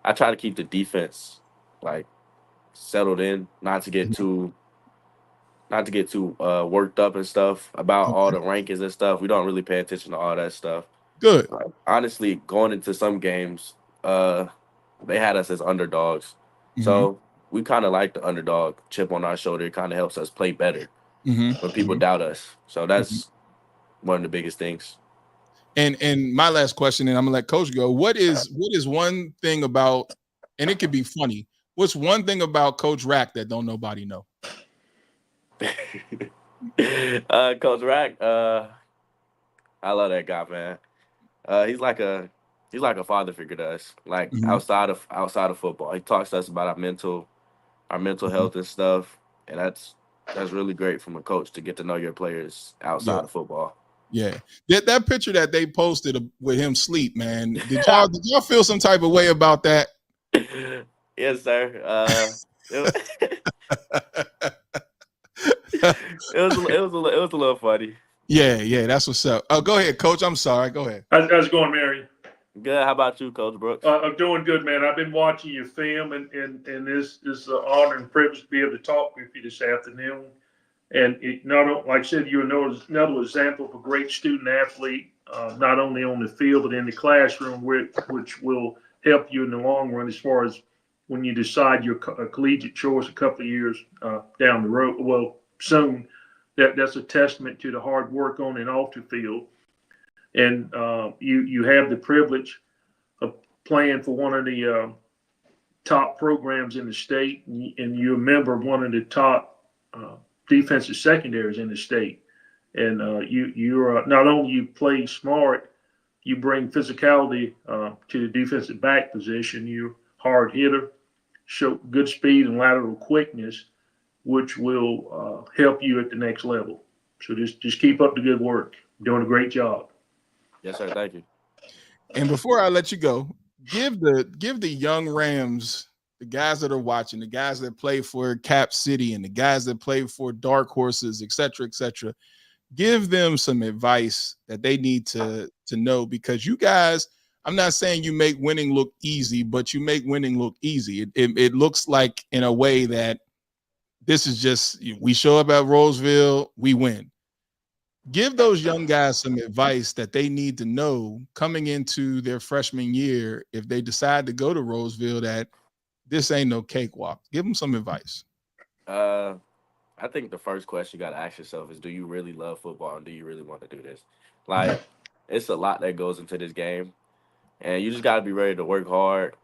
I try to keep the defense like settled in, not to get too worked up and stuff about all Okay. the rankings and stuff. We don't really pay attention to all that stuff. Good. Honestly, going into some games, they had us as underdogs, Hmm. so we kind of like the underdog chip on our shoulder. It kind of helps us play better Hmm. when people doubt us. So Hmm. that's one of the biggest things. And my last question, and I'm gonna let Coach go. What is one thing about, and it could be funny. What's one thing about Coach Rack that don't nobody know? Coach Rack, I love that guy, man. He's like a father figure to us. Like Mhm. outside of football, he talks to us about our mental Mhm. health and stuff, and that's really great from a coach to get to know your players Yeah, outside of football. yeah. That picture that they posted with him sleep, man. Did y'all feel some type of way about that? Yes, sir. It, it was a little funny. Yeah, yeah. That's what's up. Oh, go ahead, Coach. I'm sorry. Go ahead. How's it going, Marion? Good. How about you, Coach Brooks? I'm doing good, man. I've been watching your film, and this is an honor and privilege to be able to talk with you this afternoon. And it not like I said, you're another example of a great student athlete, not only on the field but in the classroom, which will help you in the long run as far as when you decide your collegiate choice a couple of years down the road. Well, soon. That's a testament to the hard work on and off the field. And you have the privilege of playing for one of the top programs in the state, and you're a member of one of the top defensive secondaries in the state. And you're not only you play smart, you bring physicality to the defensive back position. You're a hard hitter, show good speed and lateral quickness, which will help you at the next level. So just keep up the good work. You're doing a great job. Yes, sir. Thank you. And before I let you go, give the young Rams, the guys that are watching, the guys that play for Cap City and the guys that play for Dark Horses, et cetera, give them some advice that they need to know, because you guys, I'm not saying you make winning look easy, but you make winning look easy. It looks like in a way that this is just, we show up at Rolesville, we win. Give those young guys some advice that they need to know coming into their freshman year if they decide to go to Rolesville, that this ain't no cakewalk. Give them some advice. Uh, I think the first question you got to ask yourself is, do you really love football and do you really want to do this? Like, it's a lot that goes into this game, and you just got to be ready to work hard,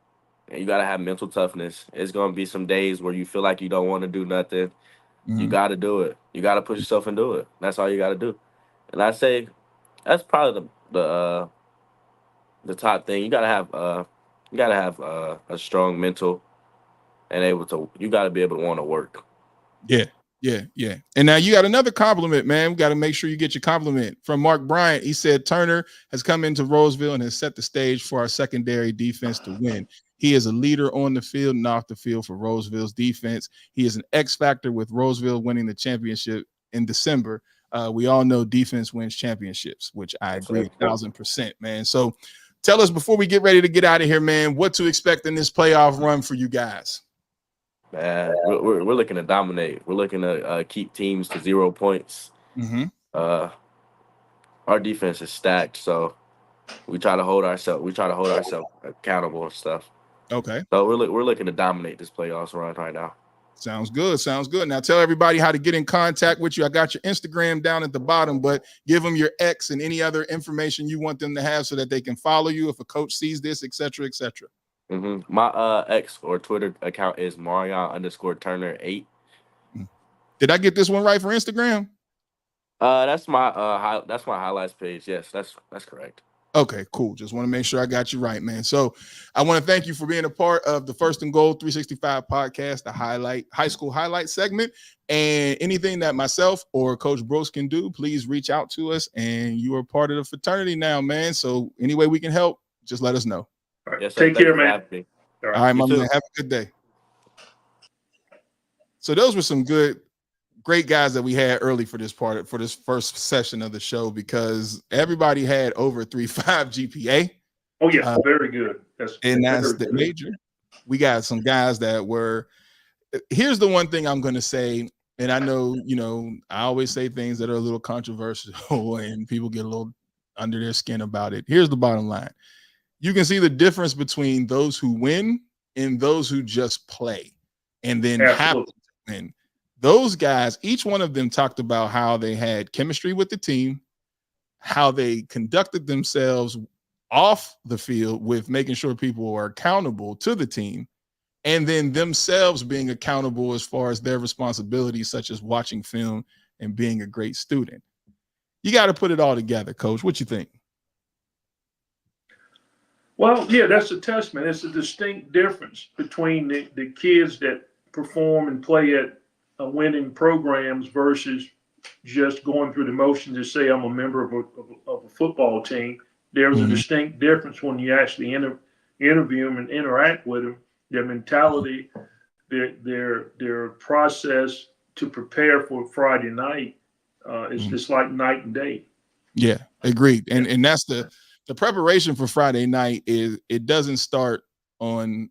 and you got to have mental toughness. It's going to be some days where you feel like you don't want to do nothing. You Mhm. got to do it. You got to push yourself and do it. That's all you got to do. And I say that's probably the top thing. You gotta have a strong mental and able to. You got to be able to want to work. Yeah, yeah. And now you got another compliment, man. We got to make sure you get your compliment from Mark Bryant. He said Turner has come into Roseville and has set the stage for our secondary defense to win. He is a leader on the field and off the field for Roseville's defense. He is an X factor with Roseville winning the championship in December. We all know defense wins championships, which I Yes, agree sir. 1,000%, man. So tell us before we get ready to get out of here, man, what to expect in this playoff run for you guys. Man, we're looking to dominate. We're looking to keep teams to 0 points. Mm-hmm. Our defense is stacked, so we try to hold ourselves accountable and stuff. Okay. So we're looking to dominate this playoffs run right now. Sounds good. Sounds good. Now tell everybody how to get in contact with you. I got your Instagram down at the bottom, but give them your X and any other information you want them to have so that they can follow you if a coach sees this, et cetera, et cetera. Mm-hmm. My X or Twitter account is Marion_Turner 8. Did I get this one right for Instagram? That's my highlights page. Yes, that's correct. Okay, cool. Just want to make sure I got you right, man. So I want to thank you for being a part of the First and Goal 365 podcast, the high school highlight segment. And anything that myself or Coach Brooks can do, please reach out to us. And you are part of the fraternity now, man. So any way we can help, just let us know. All right. Yes, Take care, man. All right, my man. Have a good day. So those were some great guys that we had early for this first session of the show, because everybody had over 3.5 GPA. Oh yeah, very good. That's the major. We got some guys that were. Here's the one thing I'm going to say, and I know I always say things that are a little controversial and people get a little under their skin about it. Here's the bottom line: you can see the difference between those who win and those who just play, and then happen to win. Those guys, each one of them talked about how they had chemistry with the team, how they conducted themselves off the field with making sure people are accountable to the team, and then themselves being accountable as far as their responsibilities, such as watching film and being a great student. You got to put it all together, Coach. What you think? Well, yeah, that's a testament. It's a distinct difference between the kids that perform and play at winning programs versus just going through the motions to say I'm a member of a football team. There's a distinct difference when you actually interview them and interact with them. Their mentality, their process to prepare for Friday night is just like night and day. Yeah, agreed. And that's the preparation for Friday night. Is it doesn't start on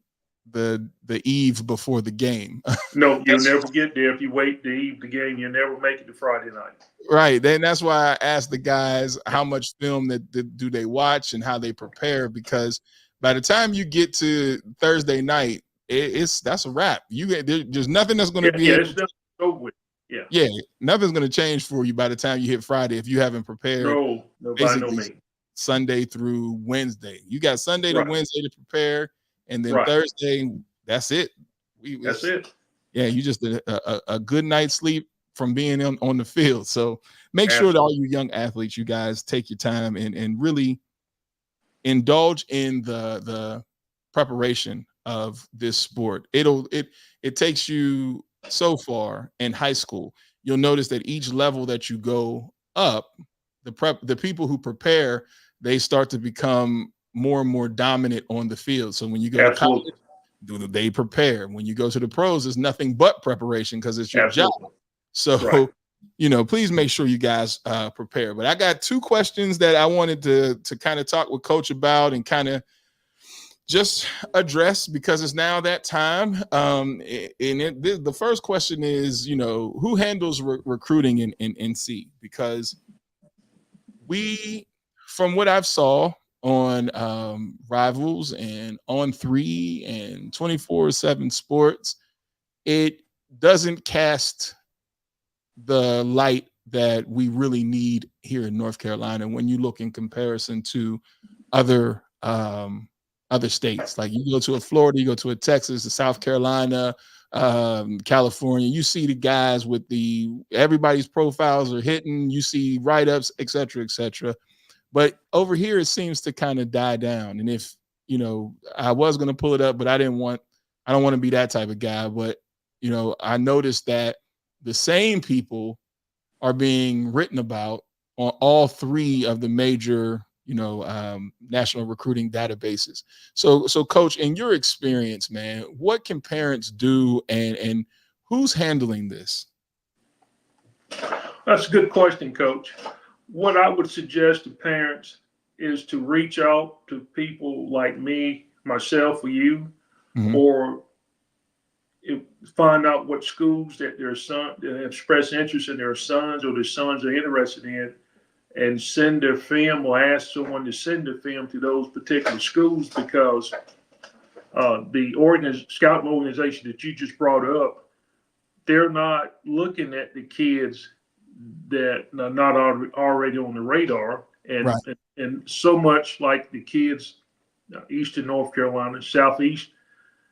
the eve before the game. No, you'll never get there if you wait the eve the game. You'll never make it to Friday night. Right. Then that's why I asked the guys how much film do they watch and how they prepare, because by the time you get to Thursday night, that's a wrap. There's nothing that's going to be it's over with. Yeah, nothing's going to change for you by the time you hit Friday if you haven't prepared. No, by no means. Sunday through Wednesday. You got Sunday to Wednesday to prepare. And then Thursday, that's it. That's it. Yeah, you just a good night's sleep from being on the field. So make sure that all you young athletes, you guys take your time and really indulge in the preparation of this sport. It takes you so far in high school. You'll notice that each level that you go up, the people who prepare, they start to become more and more dominant on the field. So when you go to college, they prepare. When you go to the pros, it's nothing but preparation because it's your job. So, please make sure you guys prepare. But I got two questions that I wanted to kind of talk with Coach about and kind of just address, because it's now that time. The first question is, who handles recruiting in NC? Because from what I've saw on Rivals and On 3 and 24/7 Sports, it doesn't cast the light that we really need here in North Carolina when you look in comparison to other states. Like you go to a Florida, you go to a Texas, a South Carolina, California, you see the guys with everybody's profiles are hitting, you see write-ups, et cetera. But over here, it seems to kind of die down. And if, I was going to pull it up, but I don't want to be that type of guy. But, I noticed that the same people are being written about on all three of the major, national recruiting databases. So Coach, in your experience, man, what can parents do and who's handling this? That's a good question, Coach. What I would suggest to parents is to reach out to people like me, myself, or you, or find out what schools that their son that have expressed interest in their sons or their sons are interested in, and send their film or ask someone to send their film to those particular schools, because the scouting organization that you just brought up, they're not looking at the kids that are not already on the radar. And, Right. and so much like the kids, Eastern North Carolina, Southeast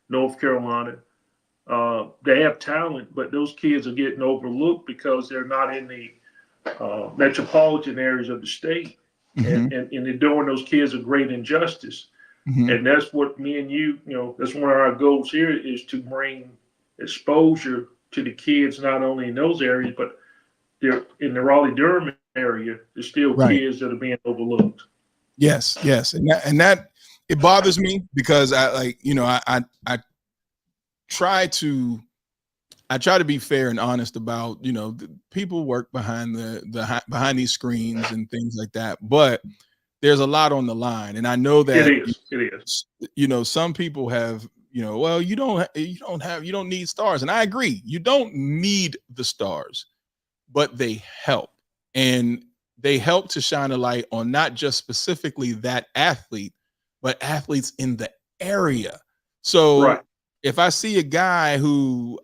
North Carolina, they have talent, but those kids are getting overlooked because they're not in the metropolitan areas of the state. Mhm. And they're doing those kids a great injustice. Mhm. And that's what me and you, that's one of our goals here, is to bring exposure to the kids, not only in those areas, but they're in the Raleigh-Durham area. There's still Right. kids that are being overlooked. Yes, yes, and that it bothers me because I try to be fair and honest about, people work behind behind these screens and things like that, but there's a lot on the line, and I know that It is. some people have, well, you don't need stars, and I agree, you don't need the stars, but they help, and they help to shine a light on not just specifically that athlete, but athletes in the area. So Right. if I see a guy who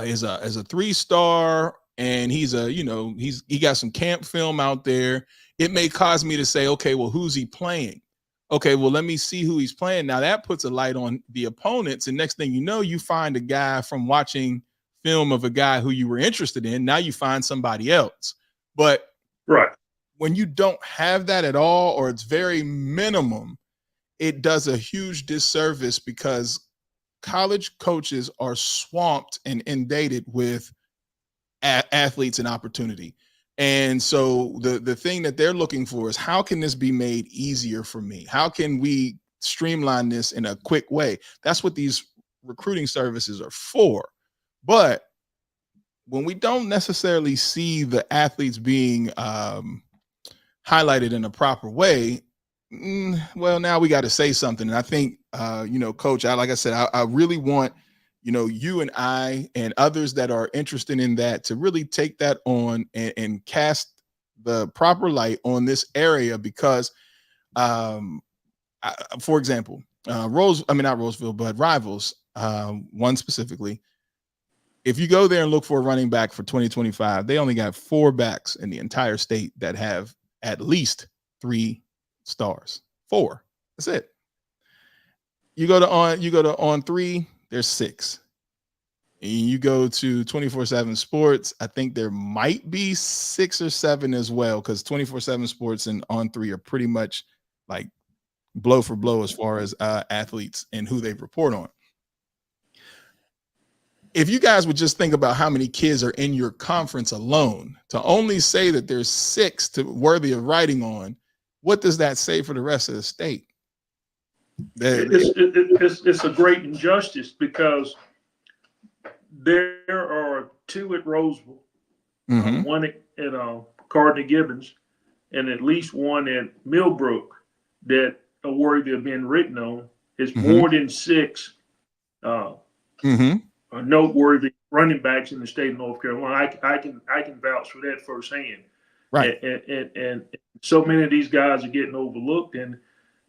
is a 3-star, and he got some camp film out there, it may cause me to say, okay, well, who's he playing? Okay, well, let me see who he's playing. Now that puts a light on the opponents, and next thing you know, you find a guy from watching film of a guy who you were interested in. Now you find somebody else. But Right. when you don't have that at all, or it's very minimum, it does a huge disservice, because college coaches are swamped and inundated with athletes and opportunity. And so the thing that they're looking for is, how can this be made easier for me? How can we streamline this in a quick way? That's what these recruiting services are for. But when we don't necessarily see the athletes being highlighted in a proper way, well, now we got to say something. And I think, Coach, like I said, I really want, you and I and others that are interested in that to really take that on and cast the proper light on this area, because, for example, not Roseville, but Rivals, one specifically, if you go there and look for a running back for 2025, they only got 4 backs in the entire state that have at least 3 stars. 4. That's it. You go to on 3, there's 6. And you go to 24/7 Sports, I think there might be 6 or 7 as well, because 24/7 Sports and on 3 are pretty much like blow for blow as far as athletes and who they report on. If you guys would just think about how many kids are in your conference alone, to only say that there's 6 worthy of writing on, what does that say for the rest of the state? It's a great injustice, because there are 2 at Rolesville, one at Cardinal Gibbons, and at least one at Millbrook that are worthy of being written on. It's more than 6 noteworthy running backs in the state of North Carolina. I can vouch for that firsthand. Right. And so many of these guys are getting overlooked, and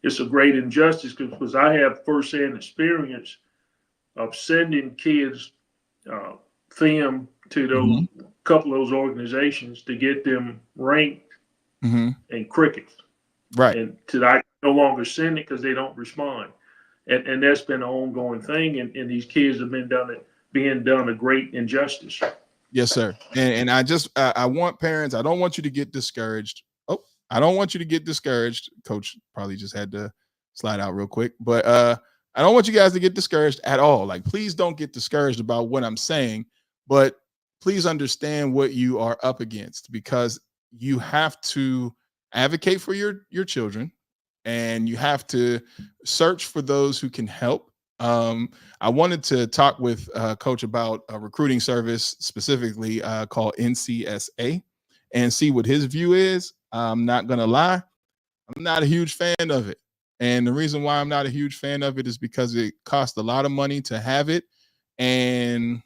it's a great injustice, because I have firsthand experience of sending kids film to those couple of those organizations to get them ranked in cricket. Right. And I no longer send it because they don't respond. And that's been an ongoing thing, and these kids have been being done a great injustice. Yes, sir. And I want parents, I don't want you to get discouraged. I don't want you to get discouraged. Coach probably just had to slide out real quick, but I don't want you guys to get discouraged at all. Like, please don't get discouraged about what I'm saying, but please understand what you are up against, because you have to advocate for your children, and you have to search for those who can help. I wanted to talk with Coach about a recruiting service specifically called NCSA, and see what his view is. I'm not going to lie, I'm not a huge fan of it. And the reason why I'm not a huge fan of it is because it costs a lot of money to have it. and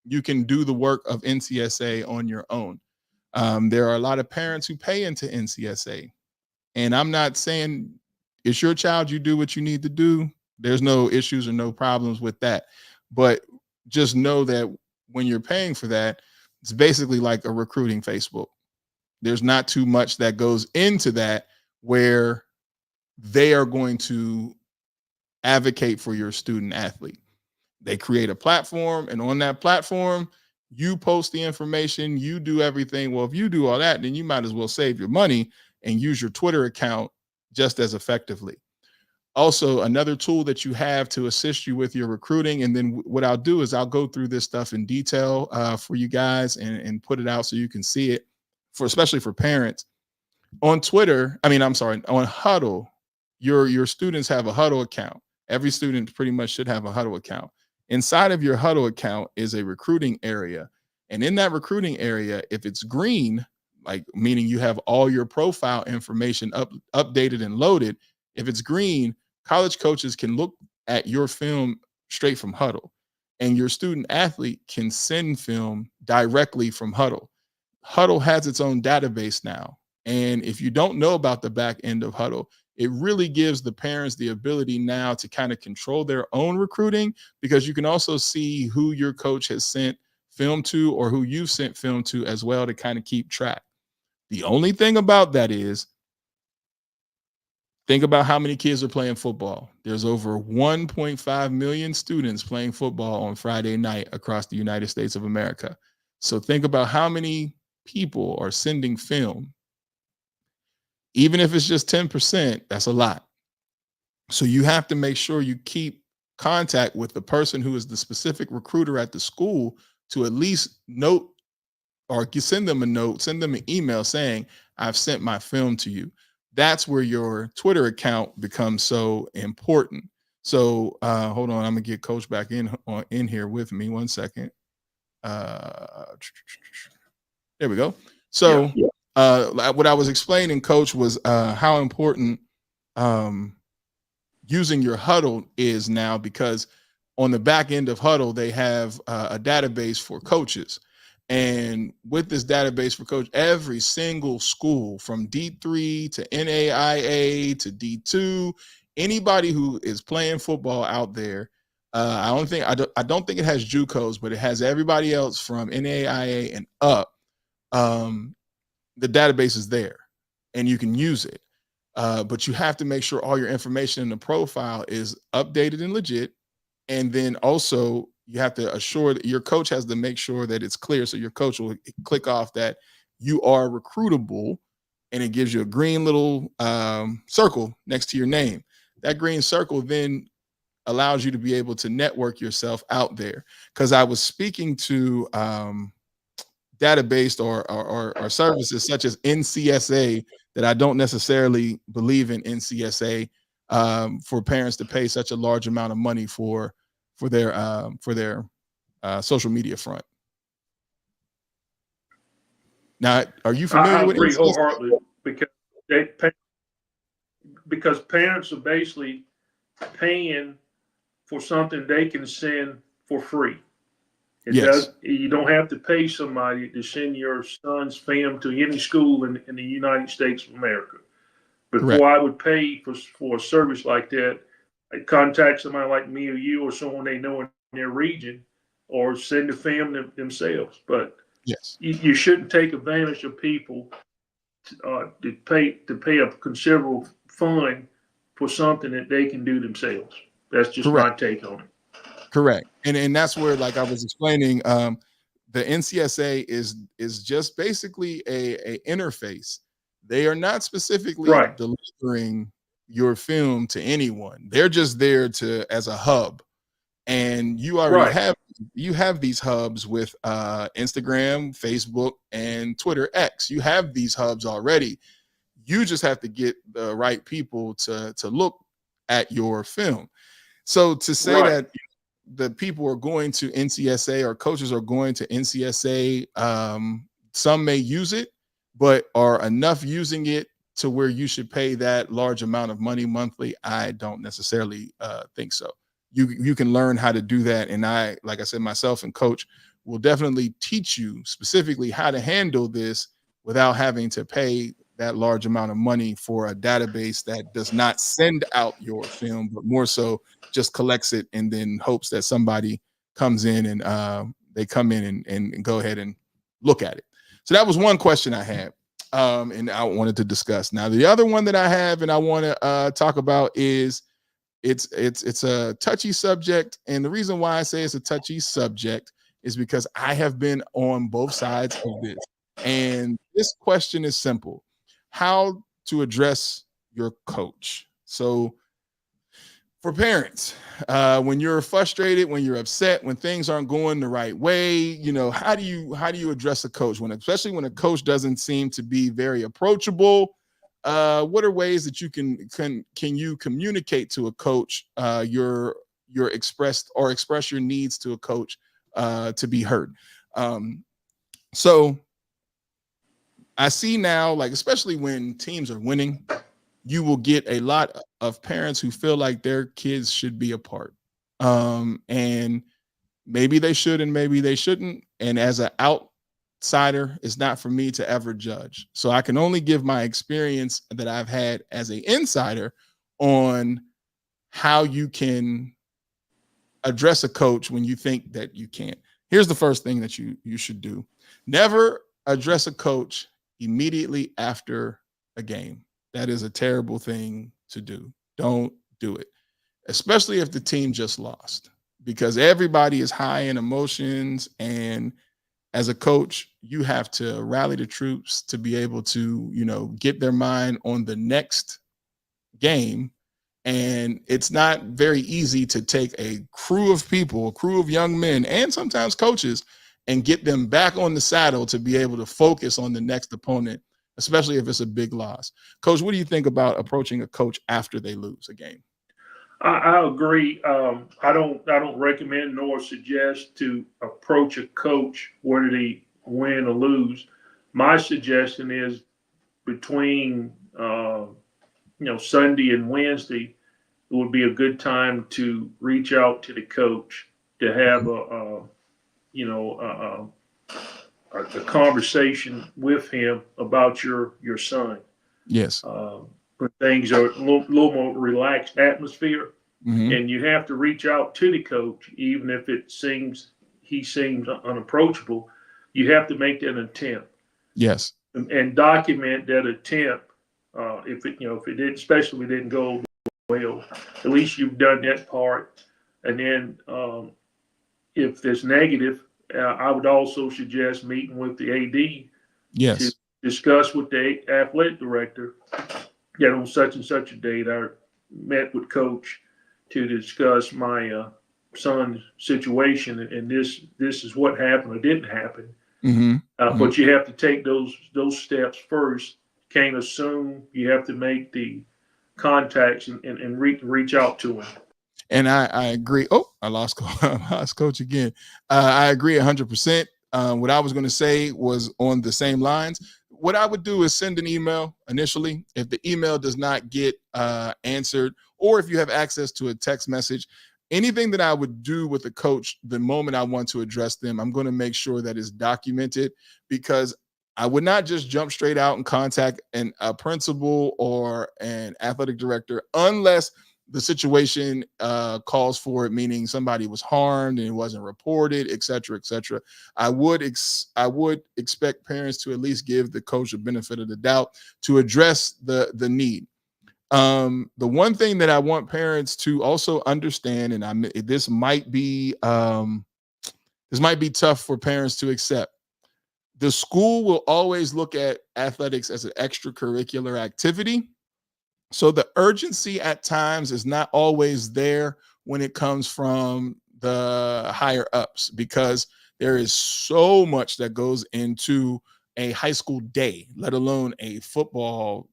you can do the work of NCSA on your own. There are a lot of parents who pay into NCSA, and I'm not saying it's your child, you do what you need to do. There's no issues or no problems with that. But just know that when you're paying for that, it's basically like a recruiting Facebook. There's not too much that goes into that where they are going to advocate for your student athlete. They create a platform, and on that platform, you post the information, you do everything. Well, if you do all that, then you might as well save your money and use your Twitter account just as effectively. Also, another tool that you have to assist you with your recruiting, and then what I'll do is I'll go through this stuff in detail for you guys and put it out so you can see it, especially for parents. On Twitter, on Huddle, your students have a Huddle account. Every student pretty much should have a Huddle account. Inside of your Huddle account is a recruiting area. And in that recruiting area, if it's green, like meaning you have all your profile information updated and loaded, if it's green, college coaches can look at your film straight from Huddle, and your student athlete can send film directly from Huddle. Huddle has its own database now. And if you don't know about the back end of Huddle, it really gives the parents the ability now to kind of control their own recruiting, because you can also see who your coach has sent film to or who you've sent film to as well, to kind of keep track. The only thing about that is, think about how many kids are playing football. There's over 1.5 million students playing football on Friday night across the United States of America. So think about how many people are sending film. Even if it's just 10%, that's a lot. So you have to make sure you keep contact with the person who is the specific recruiter at the school to at least note or send them a note, send them an email saying, I've sent my film to you. That's where your Twitter account becomes so important. So hold on, I'm gonna get Coach back in here with me. 1 second. There we go. So what I was explaining, Coach, was how important using your Huddle is now, because on the back end of Huddle, they have a database for coaches. And with this database for coach, every single school from D3 to NAIA to D2, anybody who is playing football out there, I don't think it has JUCOs, but it has everybody else from NAIA and up. The database is there and you can use it. But you have to make sure all your information in the profile is updated and legit. And then also you have to assure that your coach has to make sure that it's clear. So your coach will click off that you are recruitable, and it gives you a green little circle next to your name. That green circle then allows you to be able to network yourself out there. Because I was speaking to database or services such as NCSA, that I don't necessarily believe in NCSA for parents to pay such a large amount of money for their social media front. Now, are you familiar with NCSA? I agree wholeheartedly, because parents are basically paying for something they can send for free. You don't have to pay somebody to send your son's film to any school in the United States of America. Before Correct. I would pay for a service like that, I'd contact somebody like me or you or someone they know in their region, or send the film themselves. But yes, you shouldn't take advantage of people to pay a considerable fund for something that they can do themselves. That's just correct. my take on it. Correct. And that's where, like I was explaining, the NCSA is just basically a interface. They are not specifically delivering your film to anyone. They're just there as a hub. And you already have these hubs with Instagram, Facebook, and Twitter X. You have these hubs already. You just have to get the right people to look at your film. So to say that the people are going to NCSA or coaches are going to NCSA, some may use it, but are enough using it to where you should pay that large amount of money monthly? I don't necessarily think so. you can learn how to do that. And I, like I said, myself and coach will definitely teach you specifically how to handle this without having to pay that large amount of money for a database that does not send out your film, but more so just collects it and then hopes that somebody comes in and they come in and go ahead and look at it. So that was one question I had, and I wanted to discuss. Now, the other one that I have and I want to talk about is it's a touchy subject. And the reason why I say it's a touchy subject is because I have been on both sides of this. And this question is simple: how to address your coach. So for parents, when you're frustrated, when you're upset, when things aren't going the right way, you know, how do you address a coach especially when a coach doesn't seem to be very approachable? What are ways that you can you communicate to a coach your express your needs to a coach to be heard? So I see now, like, especially when teams are winning, you will get a lot of parents who feel like their kids should be a part. And maybe they should and maybe they shouldn't. And as an outsider, it's not for me to ever judge. So I can only give my experience that I've had as an insider on how you can address a coach when you think that you can't. Here's the first thing that you should do. Never address a coach immediately after a game. That is a terrible thing to do. Don't do it, especially if the team just lost, because everybody is high in emotions. And as a coach, you have to rally the troops to be able to, you know, get their mind on the next game. And it's not very easy to take a crew of people, a crew of young men, and sometimes coaches, and get them back on the saddle to be able to focus on the next opponent, especially if it's a big loss. Coach, what do you think about approaching a coach after they lose a game? I agree. I don't recommend nor suggest to approach a coach whether they win or lose. My suggestion is between Sunday and Wednesday, it would be a good time to reach out to the coach to have a conversation with him about your son. Yes. When things are a little more relaxed atmosphere, and you have to reach out to the coach, even if he seems unapproachable. You have to make that attempt. Yes. And document that attempt. If it did, especially if it didn't go well, at least you've done that part. And then if there's negative, I would also suggest meeting with the AD. Yes. To discuss with the athletic director that on such and such a date I met with coach to discuss my son's situation, and this is what happened or didn't happen. But you have to take those steps first. Can't assume. You have to make the contacts and reach out to him. And I agree. Oh, I lost coach again. I agree 100%. What I was going to say was on the same lines. What I would do is send an email initially. If the email does not get answered, or if you have access to a text message, anything that I would do with the coach the moment I want to address them, I'm going to make sure that is documented, because I would not just jump straight out and contact a principal or an athletic director unless the situation calls for it, meaning somebody was harmed and it wasn't reported, et cetera, et cetera. I would expect parents to at least give the coach a benefit of the doubt to address the need. The one thing that I want parents to also understand, and this might be tough for parents to accept. The school will always look at athletics as an extracurricular activity. So the urgency at times is not always there when it comes from the higher ups, because there is so much that goes into a high school day, let alone a football,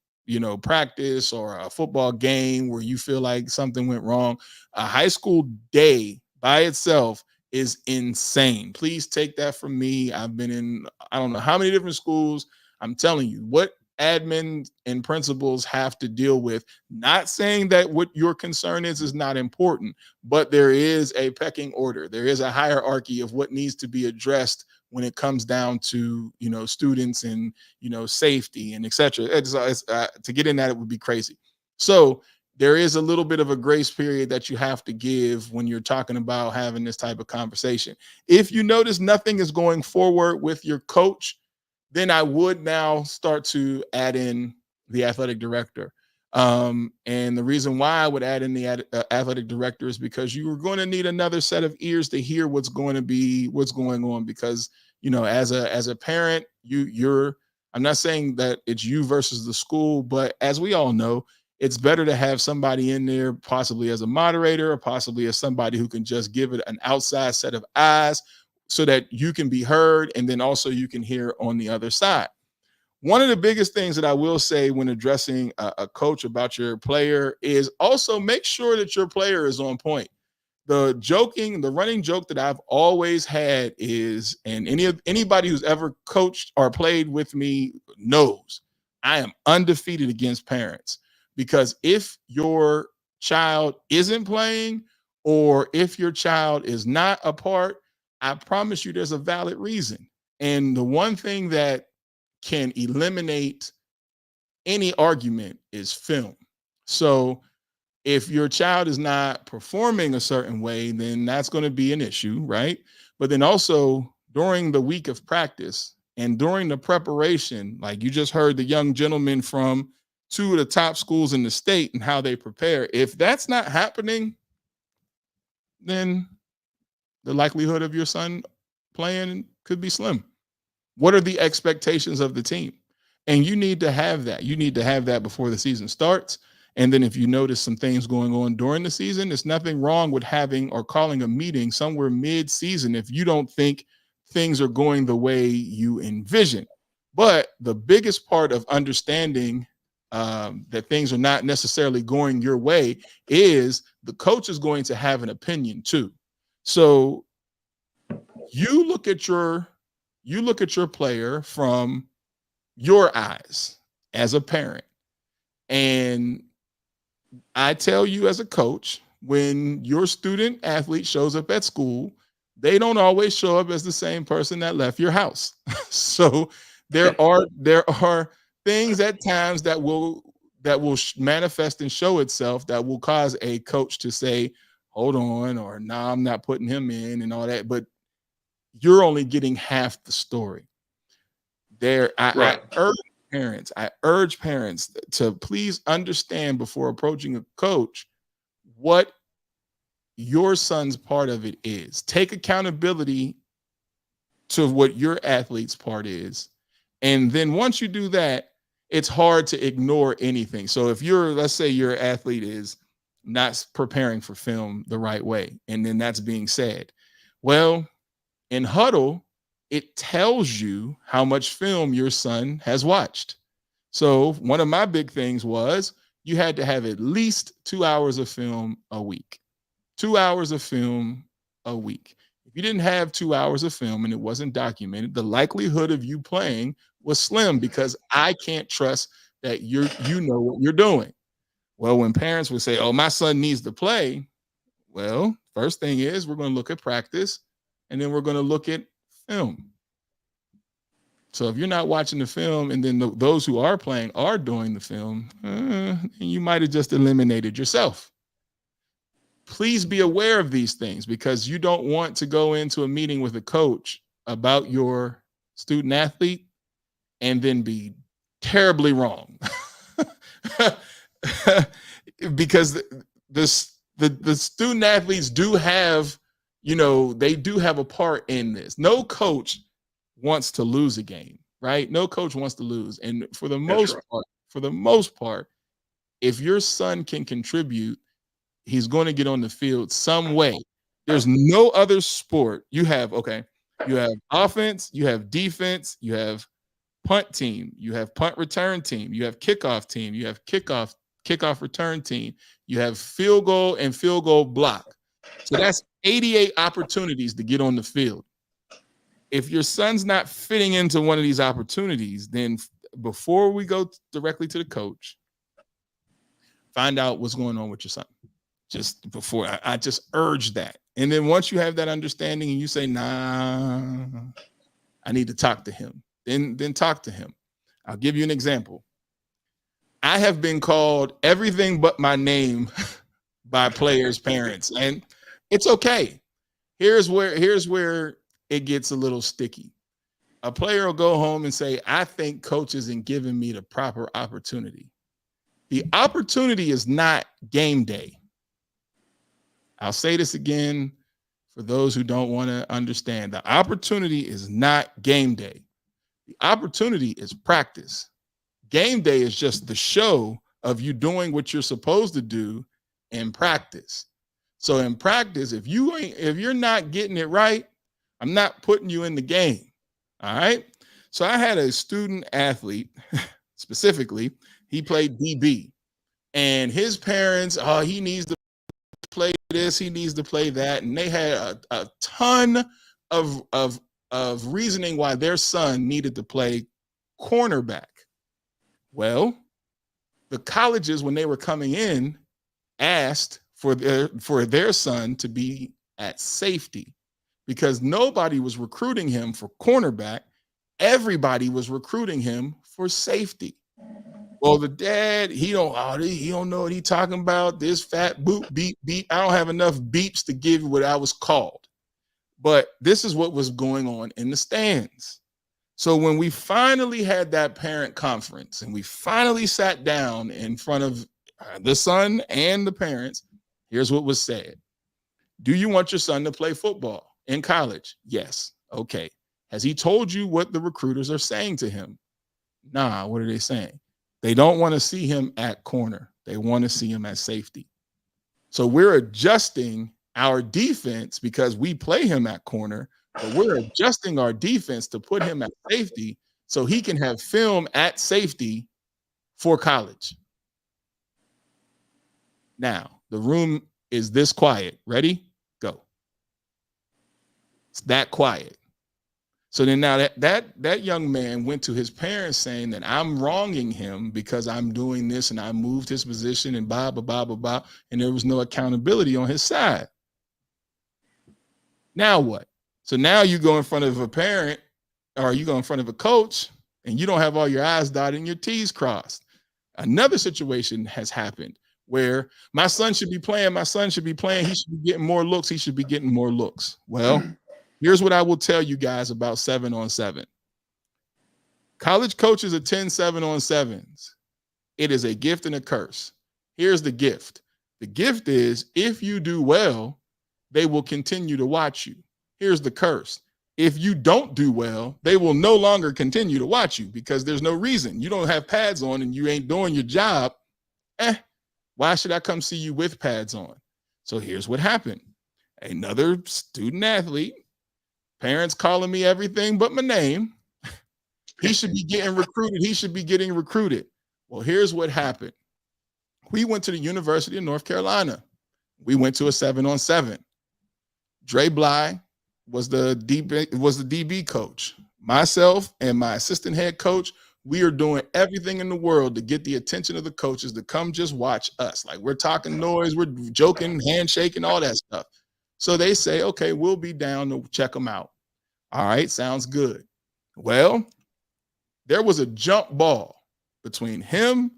practice or a football game where you feel like something went wrong. A high school day by itself is insane. Please take that from me. I've been in, I don't know how many different schools. I'm telling you, what admin and principals have to deal with. Not saying that what your concern is not important, but there is a pecking order. There is a hierarchy of what needs to be addressed when it comes down to, students and, safety and et cetera. To get in that, it would be crazy. So there is a little bit of a grace period that you have to give when you're talking about having this type of conversation. If you notice nothing is going forward with your coach, then I would now start to add in the athletic director. And the reason why I would add in the athletic director is because you are going to need another set of ears to hear what's going on. Because, as a parent, I'm not saying that it's you versus the school, but as we all know, it's better to have somebody in there, possibly as a moderator or possibly as somebody who can just give it an outside set of eyes so that you can be heard and then also you can hear on the other side. One of the biggest things that I will say when addressing a coach about your player is also make sure that your player is on point. The running joke that I've always had is, and anybody who's ever coached or played with me knows, I am undefeated against parents. Because if your child isn't playing or if your child is not a part, I promise you there's a valid reason. And the one thing that can eliminate any argument is film. So if your child is not performing a certain way, then that's going to be an issue, right? But then also during the week of practice and during the preparation, like you just heard the young gentleman from two of the top schools in the state and how they prepare. If that's not happening, then the likelihood of your son playing could be slim. What are the expectations of the team? And you need to have that. You need to have that before the season starts. And then if you notice some things going on during the season, there's nothing wrong with having or calling a meeting somewhere mid-season if you don't think things are going the way you envision. But the biggest part of understanding that things are not necessarily going your way is the coach is going to have an opinion too. So you look at your player from your eyes as a parent. And I tell you as a coach, when your student athlete shows up at school, they don't always show up as the same person that left your house. So there are things at times that will manifest and show itself that will cause a coach to say, hold on, or nah, I'm not putting him in and all that. But you're only getting half the story. I urge parents to please understand before approaching a coach what your son's part of it is. Take accountability to what your athlete's part is. And then once you do that, it's hard to ignore anything. So if let's say your athlete is not preparing for film the right way, and then that's being said, well, in huddle, it tells you how much film your son has watched. So one of my big things was you had to have at least 2 hours of film a week. 2 hours of film a week. If you didn't have 2 hours of film and it wasn't documented, the likelihood of you playing was slim because I can't trust that you know what you're doing. Well, when parents would say, oh, my son needs to play, well, first thing is we're going to look at practice and then we're going to look at film. So if you're not watching the film and then those who are playing are doing the film, you might have just eliminated yourself. Please be aware of these things because you don't want to go into a meeting with a coach about your student athlete and then be terribly wrong. Because the student athletes do have, they do have a part in this. No coach wants to lose a game, right? No coach wants to lose. And for the most part, if your son can contribute, he's going to get on the field some way. There's no other sport. You have offense, you have defense, you have punt team, you have punt return team, you have kickoff team, you have kickoff return team, you have field goal and field goal block. So that's 88 opportunities to get on the field. If your son's not fitting into one of these opportunities, then before we go directly to the coach, find out what's going on with your son. Just before I just urge that. And then once you have that understanding and you say, nah, I need to talk to him, then talk to him. I'll give you an example. I have been called everything but my name by players' parents, and it's okay. Here's where it gets a little sticky. A player will go home and say, I think coach isn't giving me the proper opportunity. The opportunity is not game day. I'll say this again for those who don't want to understand. The opportunity is not game day. The opportunity is practice. Game day is just the show of you doing what you're supposed to do in practice. So in practice, if you're not getting it right, I'm not putting you in the game. All right. So I had a student athlete, specifically, he played DB, and his parents, he needs to play this, he needs to play that, and they had a ton of reasoning why their son needed to play cornerback. Well, the colleges, when they were coming in, asked for their son to be at safety because nobody was recruiting him for cornerback. Everybody was recruiting him for safety. Well, the dad, he don't know what he's talking about. This fat boop, beep, beep. I don't have enough beeps to give you what I was called. But this is what was going on in the stands. So when we finally had that parent conference and we finally sat down in front of the son and the parents, here's what was said. Do you want your son to play football in college? Yes. Okay. Has he told you what the recruiters are saying to him? Nah, what are they saying? They don't want to see him at corner. They want to see him at safety. So we're adjusting our defense because we play him at corner, but we're adjusting our defense to put him at safety so he can have film at safety for college. Now, the room is this quiet. Ready? Go. It's that quiet. So then now that young man went to his parents saying that I'm wronging him because I'm doing this and I moved his position and blah, blah, blah, blah, blah, and there was no accountability on his side. Now what? So now you go in front of a parent or you go in front of a coach and you don't have all your I's dotted and your T's crossed. Another situation has happened where my son should be playing, he should be getting more looks, Well, here's what I will tell you guys about 7-on-7. College coaches attend 7-on-7s. It is a gift and a curse. Here's the gift. The gift is if you do well, they will continue to watch you. Here's the curse. If you don't do well, they will no longer continue to watch you because there's no reason. You don't have pads on and you ain't doing your job. Why should I come see you with pads on? So here's what happened. Another student athlete, parents calling me everything but my name. He should be getting recruited. Well, here's what happened. We went to the University of North Carolina. We went to a 7-on-7. Dre Bly was the DB coach. Myself and my assistant head coach, we are doing everything in the world to get the attention of the coaches to come just watch us. Like we're talking noise, we're joking, handshaking, all that stuff. So they say, okay, we'll be down to check them out. All right, sounds good. Well, there was a jump ball between him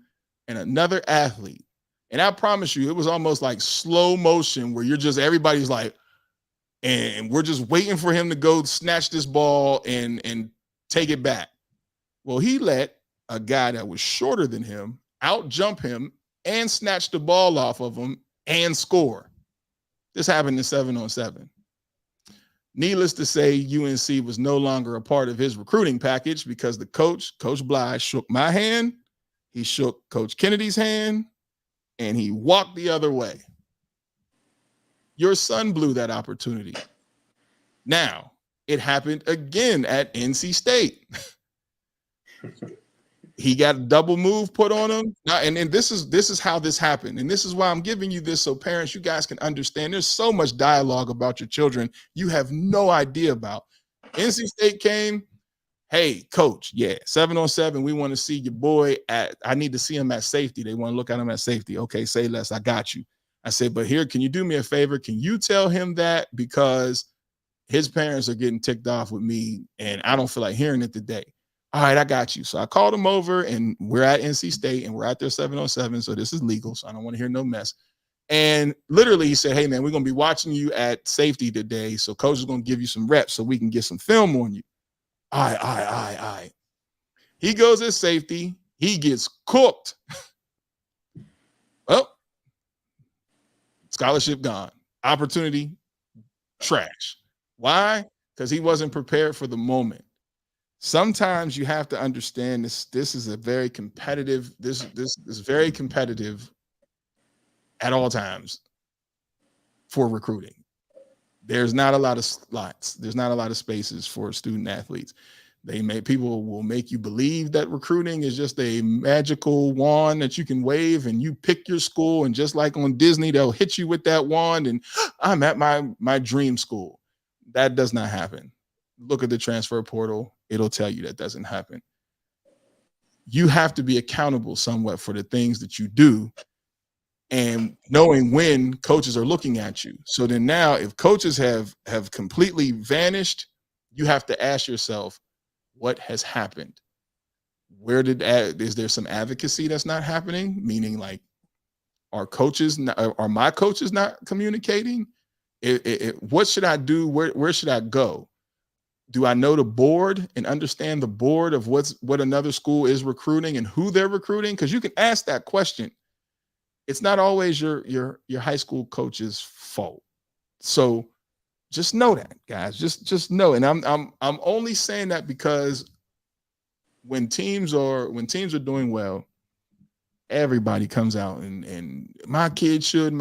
and another athlete. And I promise you, it was almost like slow motion where everybody's like, and we're just waiting for him to go snatch this ball and take it back. Well, he let a guy that was shorter than him out jump him and snatch the ball off of him and score. This happened in 7-on-7. Needless to say, UNC was no longer a part of his recruiting package because the Coach Bly, shook my hand, he shook Coach Kennedy's hand, and he walked the other way. Your son blew that opportunity. Now, it happened again at NC State. He got a double move put on him. Now, and this is how this happened. And this is why I'm giving you this so parents, you guys can understand. There's so much dialogue about your children you have no idea about. NC State came, Hey, coach, yeah, 7-on-7. We want to see your boy I need to see him at safety. They want to look at him at safety. Okay, say less. I got you. I said, but here, can you do me a favor? Can you tell him that because his parents are getting ticked off with me and I don't feel like hearing it today. All right, I got you. So I called him over and we're at NC State and we're out there 7-on-7. So this is legal. So I don't want to hear no mess. And literally he said, hey man, we're going to be watching you at safety today. So coach is going to give you some reps so we can get some film on you. All right. He goes at safety. He gets cooked. Well, scholarship gone. Opportunity, trash. Why? Because he wasn't prepared for the moment. Sometimes you have to understand this. This is a very competitive. This is very competitive at all times for recruiting. There's not a lot of slots. There's not a lot of spaces for student athletes. People will make you believe that recruiting is just a magical wand that you can wave and you pick your school. And just like on Disney, they'll hit you with that wand and I'm at my dream school. That does not happen. Look at the transfer portal. It'll tell you that doesn't happen. You have to be accountable somewhat for the things that you do and knowing when coaches are looking at you. So then now if coaches have completely vanished, you have to ask yourself, what has happened? Is there some advocacy that's not happening? Meaning like, are my coaches not communicating? What should I do? Where should I go? Do I know the board and understand the board of what another school is recruiting and who they're recruiting? Because you can ask that question. It's not always your high school coach's fault. So just know that, guys. Just know. And I'm only saying that because when teams are doing well, everybody comes out and my kid should.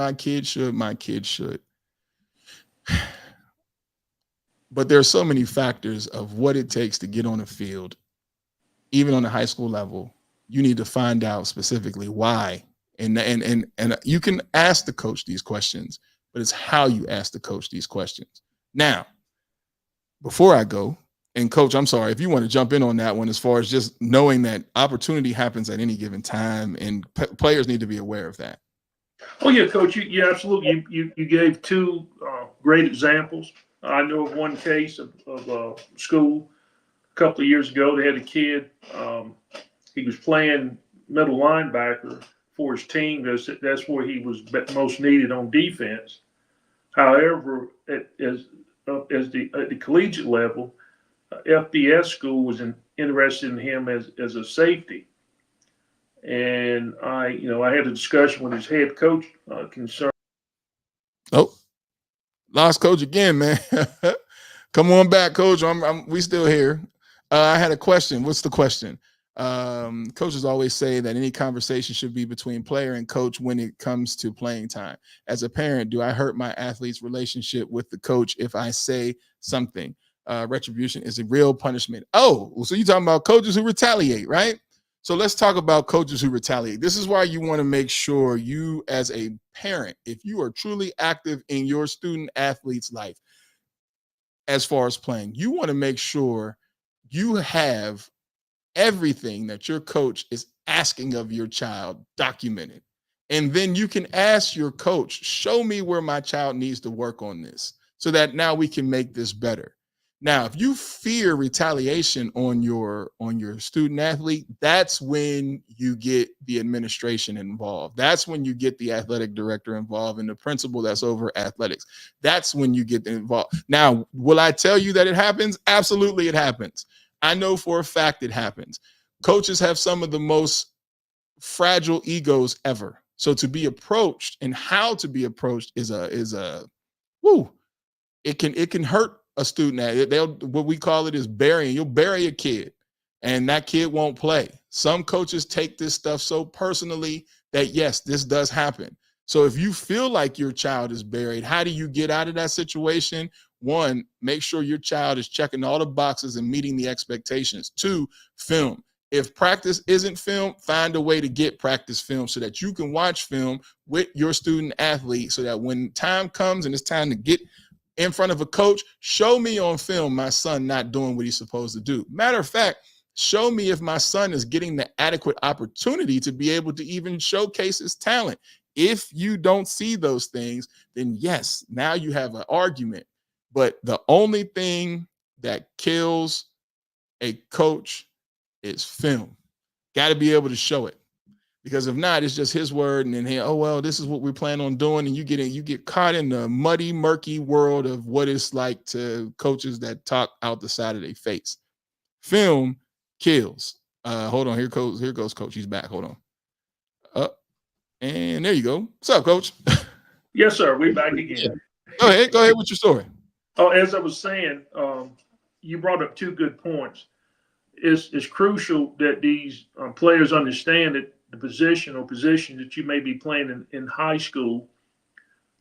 But there are so many factors of what it takes to get on the field, even on the high school level. You need to find out specifically why. And you can ask the coach these questions, but it's how you ask the coach these questions. Now, before I go, and coach, I'm sorry, if you want to jump in on that one, as far as just knowing that opportunity happens at any given time and players need to be aware of that. Oh yeah, coach, you absolutely. You gave two great examples. I know of one case of school a couple of years ago. They had a kid. He was playing middle linebacker for his team. That's where he was most needed on defense. However, at the collegiate level, FBS school was interested in him as a safety. And I had a discussion with his head coach concerning. Oh, lost coach again, man. Come on back, coach. We still here. I had a question. What's the question? Coaches always say that any conversation should be between player and coach when it comes to playing time. As a parent, do I hurt my athlete's relationship with the coach if I say something? Retribution is a real punishment. Oh, so you're talking about coaches who retaliate, right? So let's talk about coaches who retaliate. This is why you want to make sure you, as a parent, if you are truly active in your student athlete's life, as far as playing, you want to make sure you have everything that your coach is asking of your child documented. And then you can ask your coach, show me where my child needs to work on this so that now we can make this better. Now, if you fear retaliation on your student athlete, that's when you get the administration involved. That's when you get the athletic director involved and the principal that's over athletics. That's when you get involved. Now, will I tell you that it happens? Absolutely, it happens. I know for a fact it happens. Coaches have some of the most fragile egos ever. So to be approached and how to be approached is a woo. It can hurt a student. What we call it is burying. You'll bury a kid and that kid won't play. Some coaches take this stuff so personally that yes, this does happen. So if you feel like your child is buried, how do you get out of that situation? One, make sure your child is checking all the boxes and meeting the expectations. Two, film. If practice isn't film, find a way to get practice film so that you can watch film with your student athlete so that when time comes and it's time to get in front of a coach, show me on film my son not doing what he's supposed to do. Matter of fact, show me if my son is getting the adequate opportunity to be able to even showcase his talent. If you don't see those things, then yes, now you have an argument. But the only thing that kills a coach is film. Got to be able to show it. Because if not, it's just his word, and then, hey, oh, well, this is what we plan on doing. And you get caught in the muddy, murky world of what it's like to coaches that talk out the side of their face. Film kills. Hold on, here goes Coach. He's back. Hold on. And there you go. What's up, Coach? Yes, sir. We're back again. Go ahead with your story. Oh, as I was saying, you brought up two good points. It's crucial that these players understand that the position that you may be playing in high school,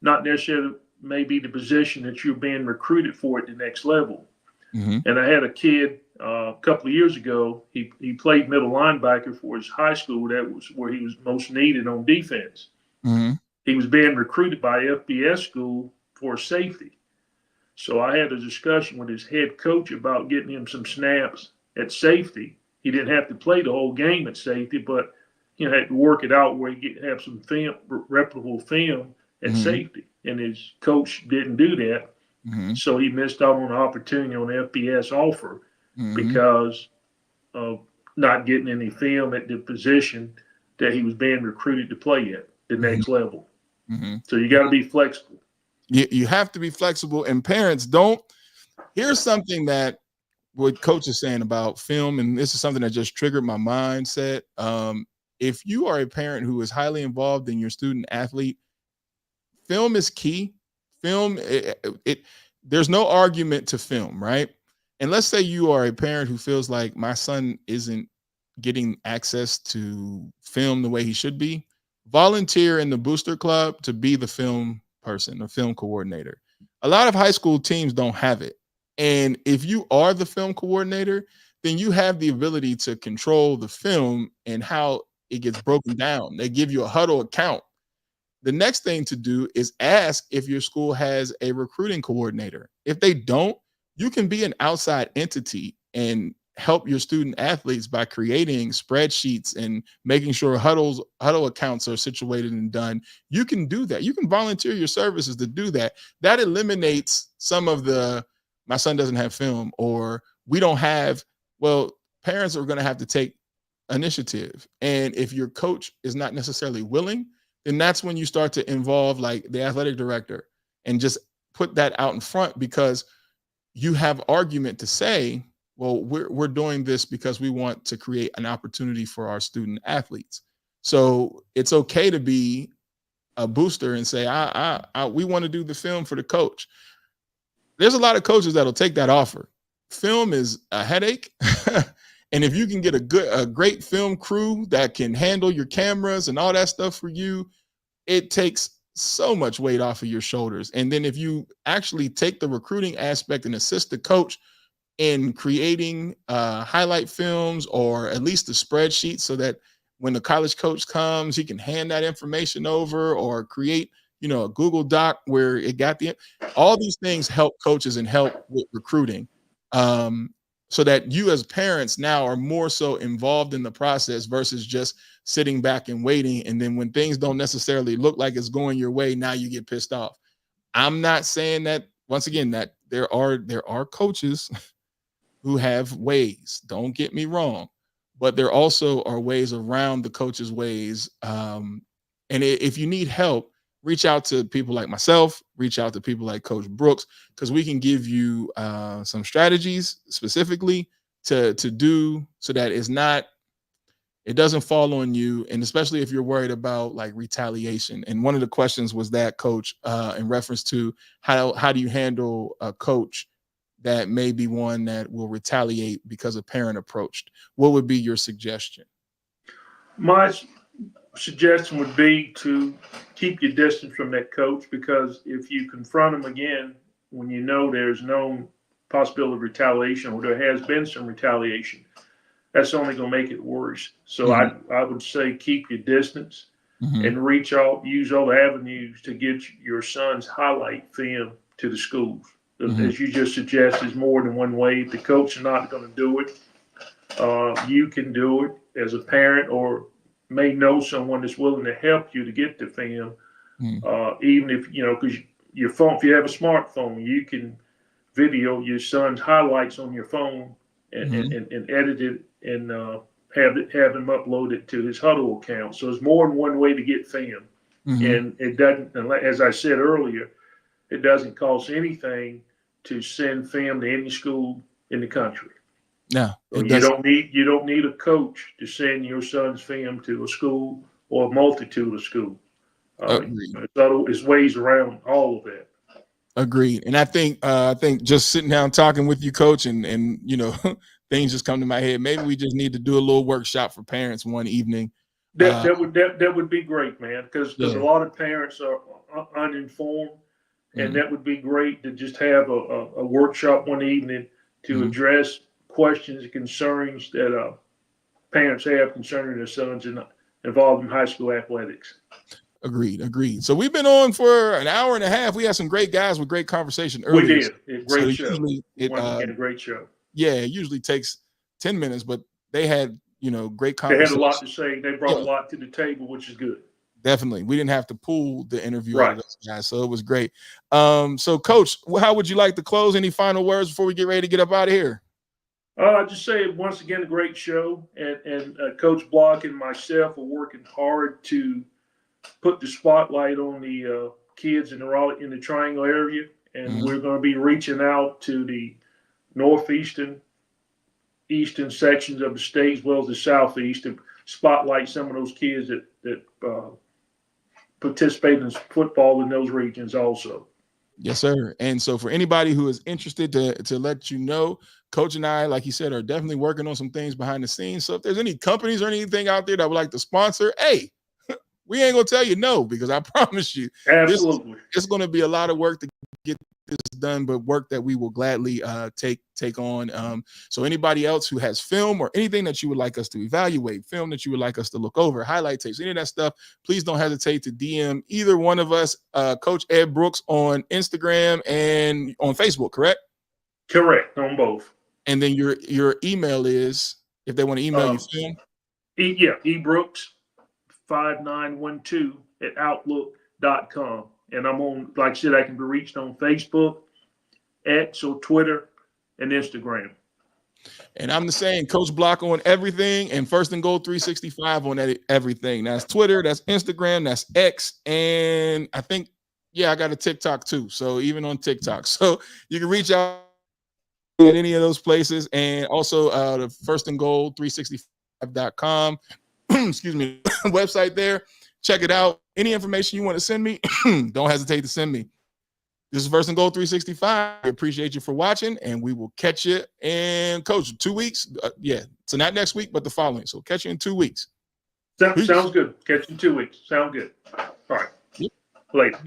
not necessarily may be the position that you're being recruited for at the next level. Mm-hmm. And I had a kid a couple of years ago. He played middle linebacker for his high school. That was where he was most needed on defense. Mm-hmm. He was being recruited by FBS school for safety. So I had a discussion with his head coach about getting him some snaps at safety. He didn't have to play the whole game at safety, but had to work it out where he could have some film, reputable film at mm-hmm. safety. And his coach didn't do that. Mm-hmm. So he missed out on an opportunity on the FBS offer mm-hmm. because of not getting any film at the position that he was being recruited to play at the mm-hmm. next level. Mm-hmm. So you got to be flexible. You have to be flexible, and parents don't. Here's something that what Coach is saying about film, and this is something that just triggered my mindset. If you are a parent who is highly involved in your student athlete, film is key. Film, there's no argument to film, right? And let's say you are a parent who feels like my son isn't getting access to film the way he should be. Volunteer in the booster club to be the film person, the film coordinator. A lot of high school teams don't have it. And if you are the film coordinator, then you have the ability to control the film and how it gets broken down. They give you a huddle account. The next thing to do is ask if your school has a recruiting coordinator. If they don't, you can be an outside entity and help your student athletes by creating spreadsheets and making sure huddle accounts are situated and done. You can do that. You can volunteer your services to do that. That eliminates some of the, my son doesn't have film, or we don't have, well, parents are going to have to take initiative. And if your coach is not necessarily willing, then that's when you start to involve like the athletic director and just put that out in front, because you have argument to say, well, we're doing this because we want to create an opportunity for our student athletes. So it's okay to be a booster and say, we want to do the film for the coach. There's a lot of coaches that'll take that offer. Film is a headache. And if you can get a great film crew that can handle your cameras and all that stuff for you, it takes so much weight off of your shoulders. And then if you actually take the recruiting aspect and assist the coach in creating highlight films, or at least a spreadsheet, so that when the college coach comes, he can hand that information over, or create, a Google Doc where it got all these things help coaches and help with recruiting. So that you as parents now are more so involved in the process versus just sitting back and waiting. And then when things don't necessarily look like it's going your way, now you get pissed off. I'm not saying that, once again, that there are coaches who have ways, don't get me wrong, but there also are ways around the coach's ways. And if you need help, reach out to people like myself, reach out to people like Coach Brooks, because we can give you some strategies specifically to do so that it doesn't fall on you. And especially if you're worried about like retaliation. And one of the questions was that, Coach, in reference to how do you handle a coach that may be one that will retaliate because a parent approached? What would be your suggestion? My suggestion would be to keep your distance from that coach, because if you confront him again when you know there's no possibility of retaliation, or there has been some retaliation, that's only going to make it worse. So mm-hmm. I would say keep your distance mm-hmm. and reach out, use all the avenues to get your son's highlight film to the schools. As you just suggest, there's more than one way. If the coach is not going to do it, you can do it as a parent, or may know someone that's willing to help you to get the film. Even if, because your phone, if you have a smartphone, you can video your son's highlights on your phone and edit it and have him upload it to his Huddle account. So there's more than one way to get film. And it doesn't, as I said earlier, it doesn't cost anything to send film to any school in the country. No, so you don't need a coach to send your son's film to a school or a multitude of schools. There's ways around all of that. Agreed. And I think just sitting down talking with you, Coach, and things just come to my head. Maybe we just need to do a little workshop for parents one evening. That would be great, man, because a lot of parents are uninformed, and that would be great to just have a workshop one evening to address questions and concerns that parents have concerning their sons involved in high school athletics. Agreed. So we've been on for an hour and a half. We had some great guys with great conversation earlier. We did. Great show. A great show. Yeah, it usually takes 10 minutes, but they had, great conversation. They had a lot to say. They brought a lot to the table, which is good. Definitely. We didn't have to pull the interview out of those guys, so it was great. So, Coach, how would you like to close? Any final words before we get ready to get up out of here? I'll just say once again, a great show, and Coach Block and myself are working hard to put the spotlight on the kids in the Triangle area, and we're going to be reaching out to the northeastern, eastern sections of the state as well as the southeast to spotlight some of those kids that participate in football in those regions also. Yes, sir. And so for anybody who is interested to let you know, Coach and I, like you said, are definitely working on some things behind the scenes. So if there's any companies or anything out there that would like to sponsor, hey, we ain't gonna tell you no, because I promise you, absolutely, it's going to be a lot of work to get this done, but work that we will gladly take on. So anybody else who has film or anything that you would like us to evaluate, film that you would like us to look over, highlight tapes, any of that stuff, please don't hesitate to DM either one of us, Coach Ed Brooks, on Instagram and on Facebook. Correct, on both. And then your email is, if they want to email you film, ebrooks5912@outlook.com. And I'm on, like I said, I can be reached on Facebook, X, or Twitter, and Instagram. And I'm the same, Coach Block on everything, and First and Goal 365 on everything. That's Twitter, that's Instagram, that's X, and I think, I got a TikTok too. So even on TikTok. So you can reach out at any of those places, and also the First and Goal 365.com. Excuse me, website there. Check it out. Any information you want to send me, don't hesitate to send me. This is First and Goal 365. I appreciate you for watching, and we will catch you in, Coach, 2 weeks. So not next week, but the following. So catch you in 2 weeks. Sounds good. Catch you in 2 weeks. Sound good. All right. Yep. Later.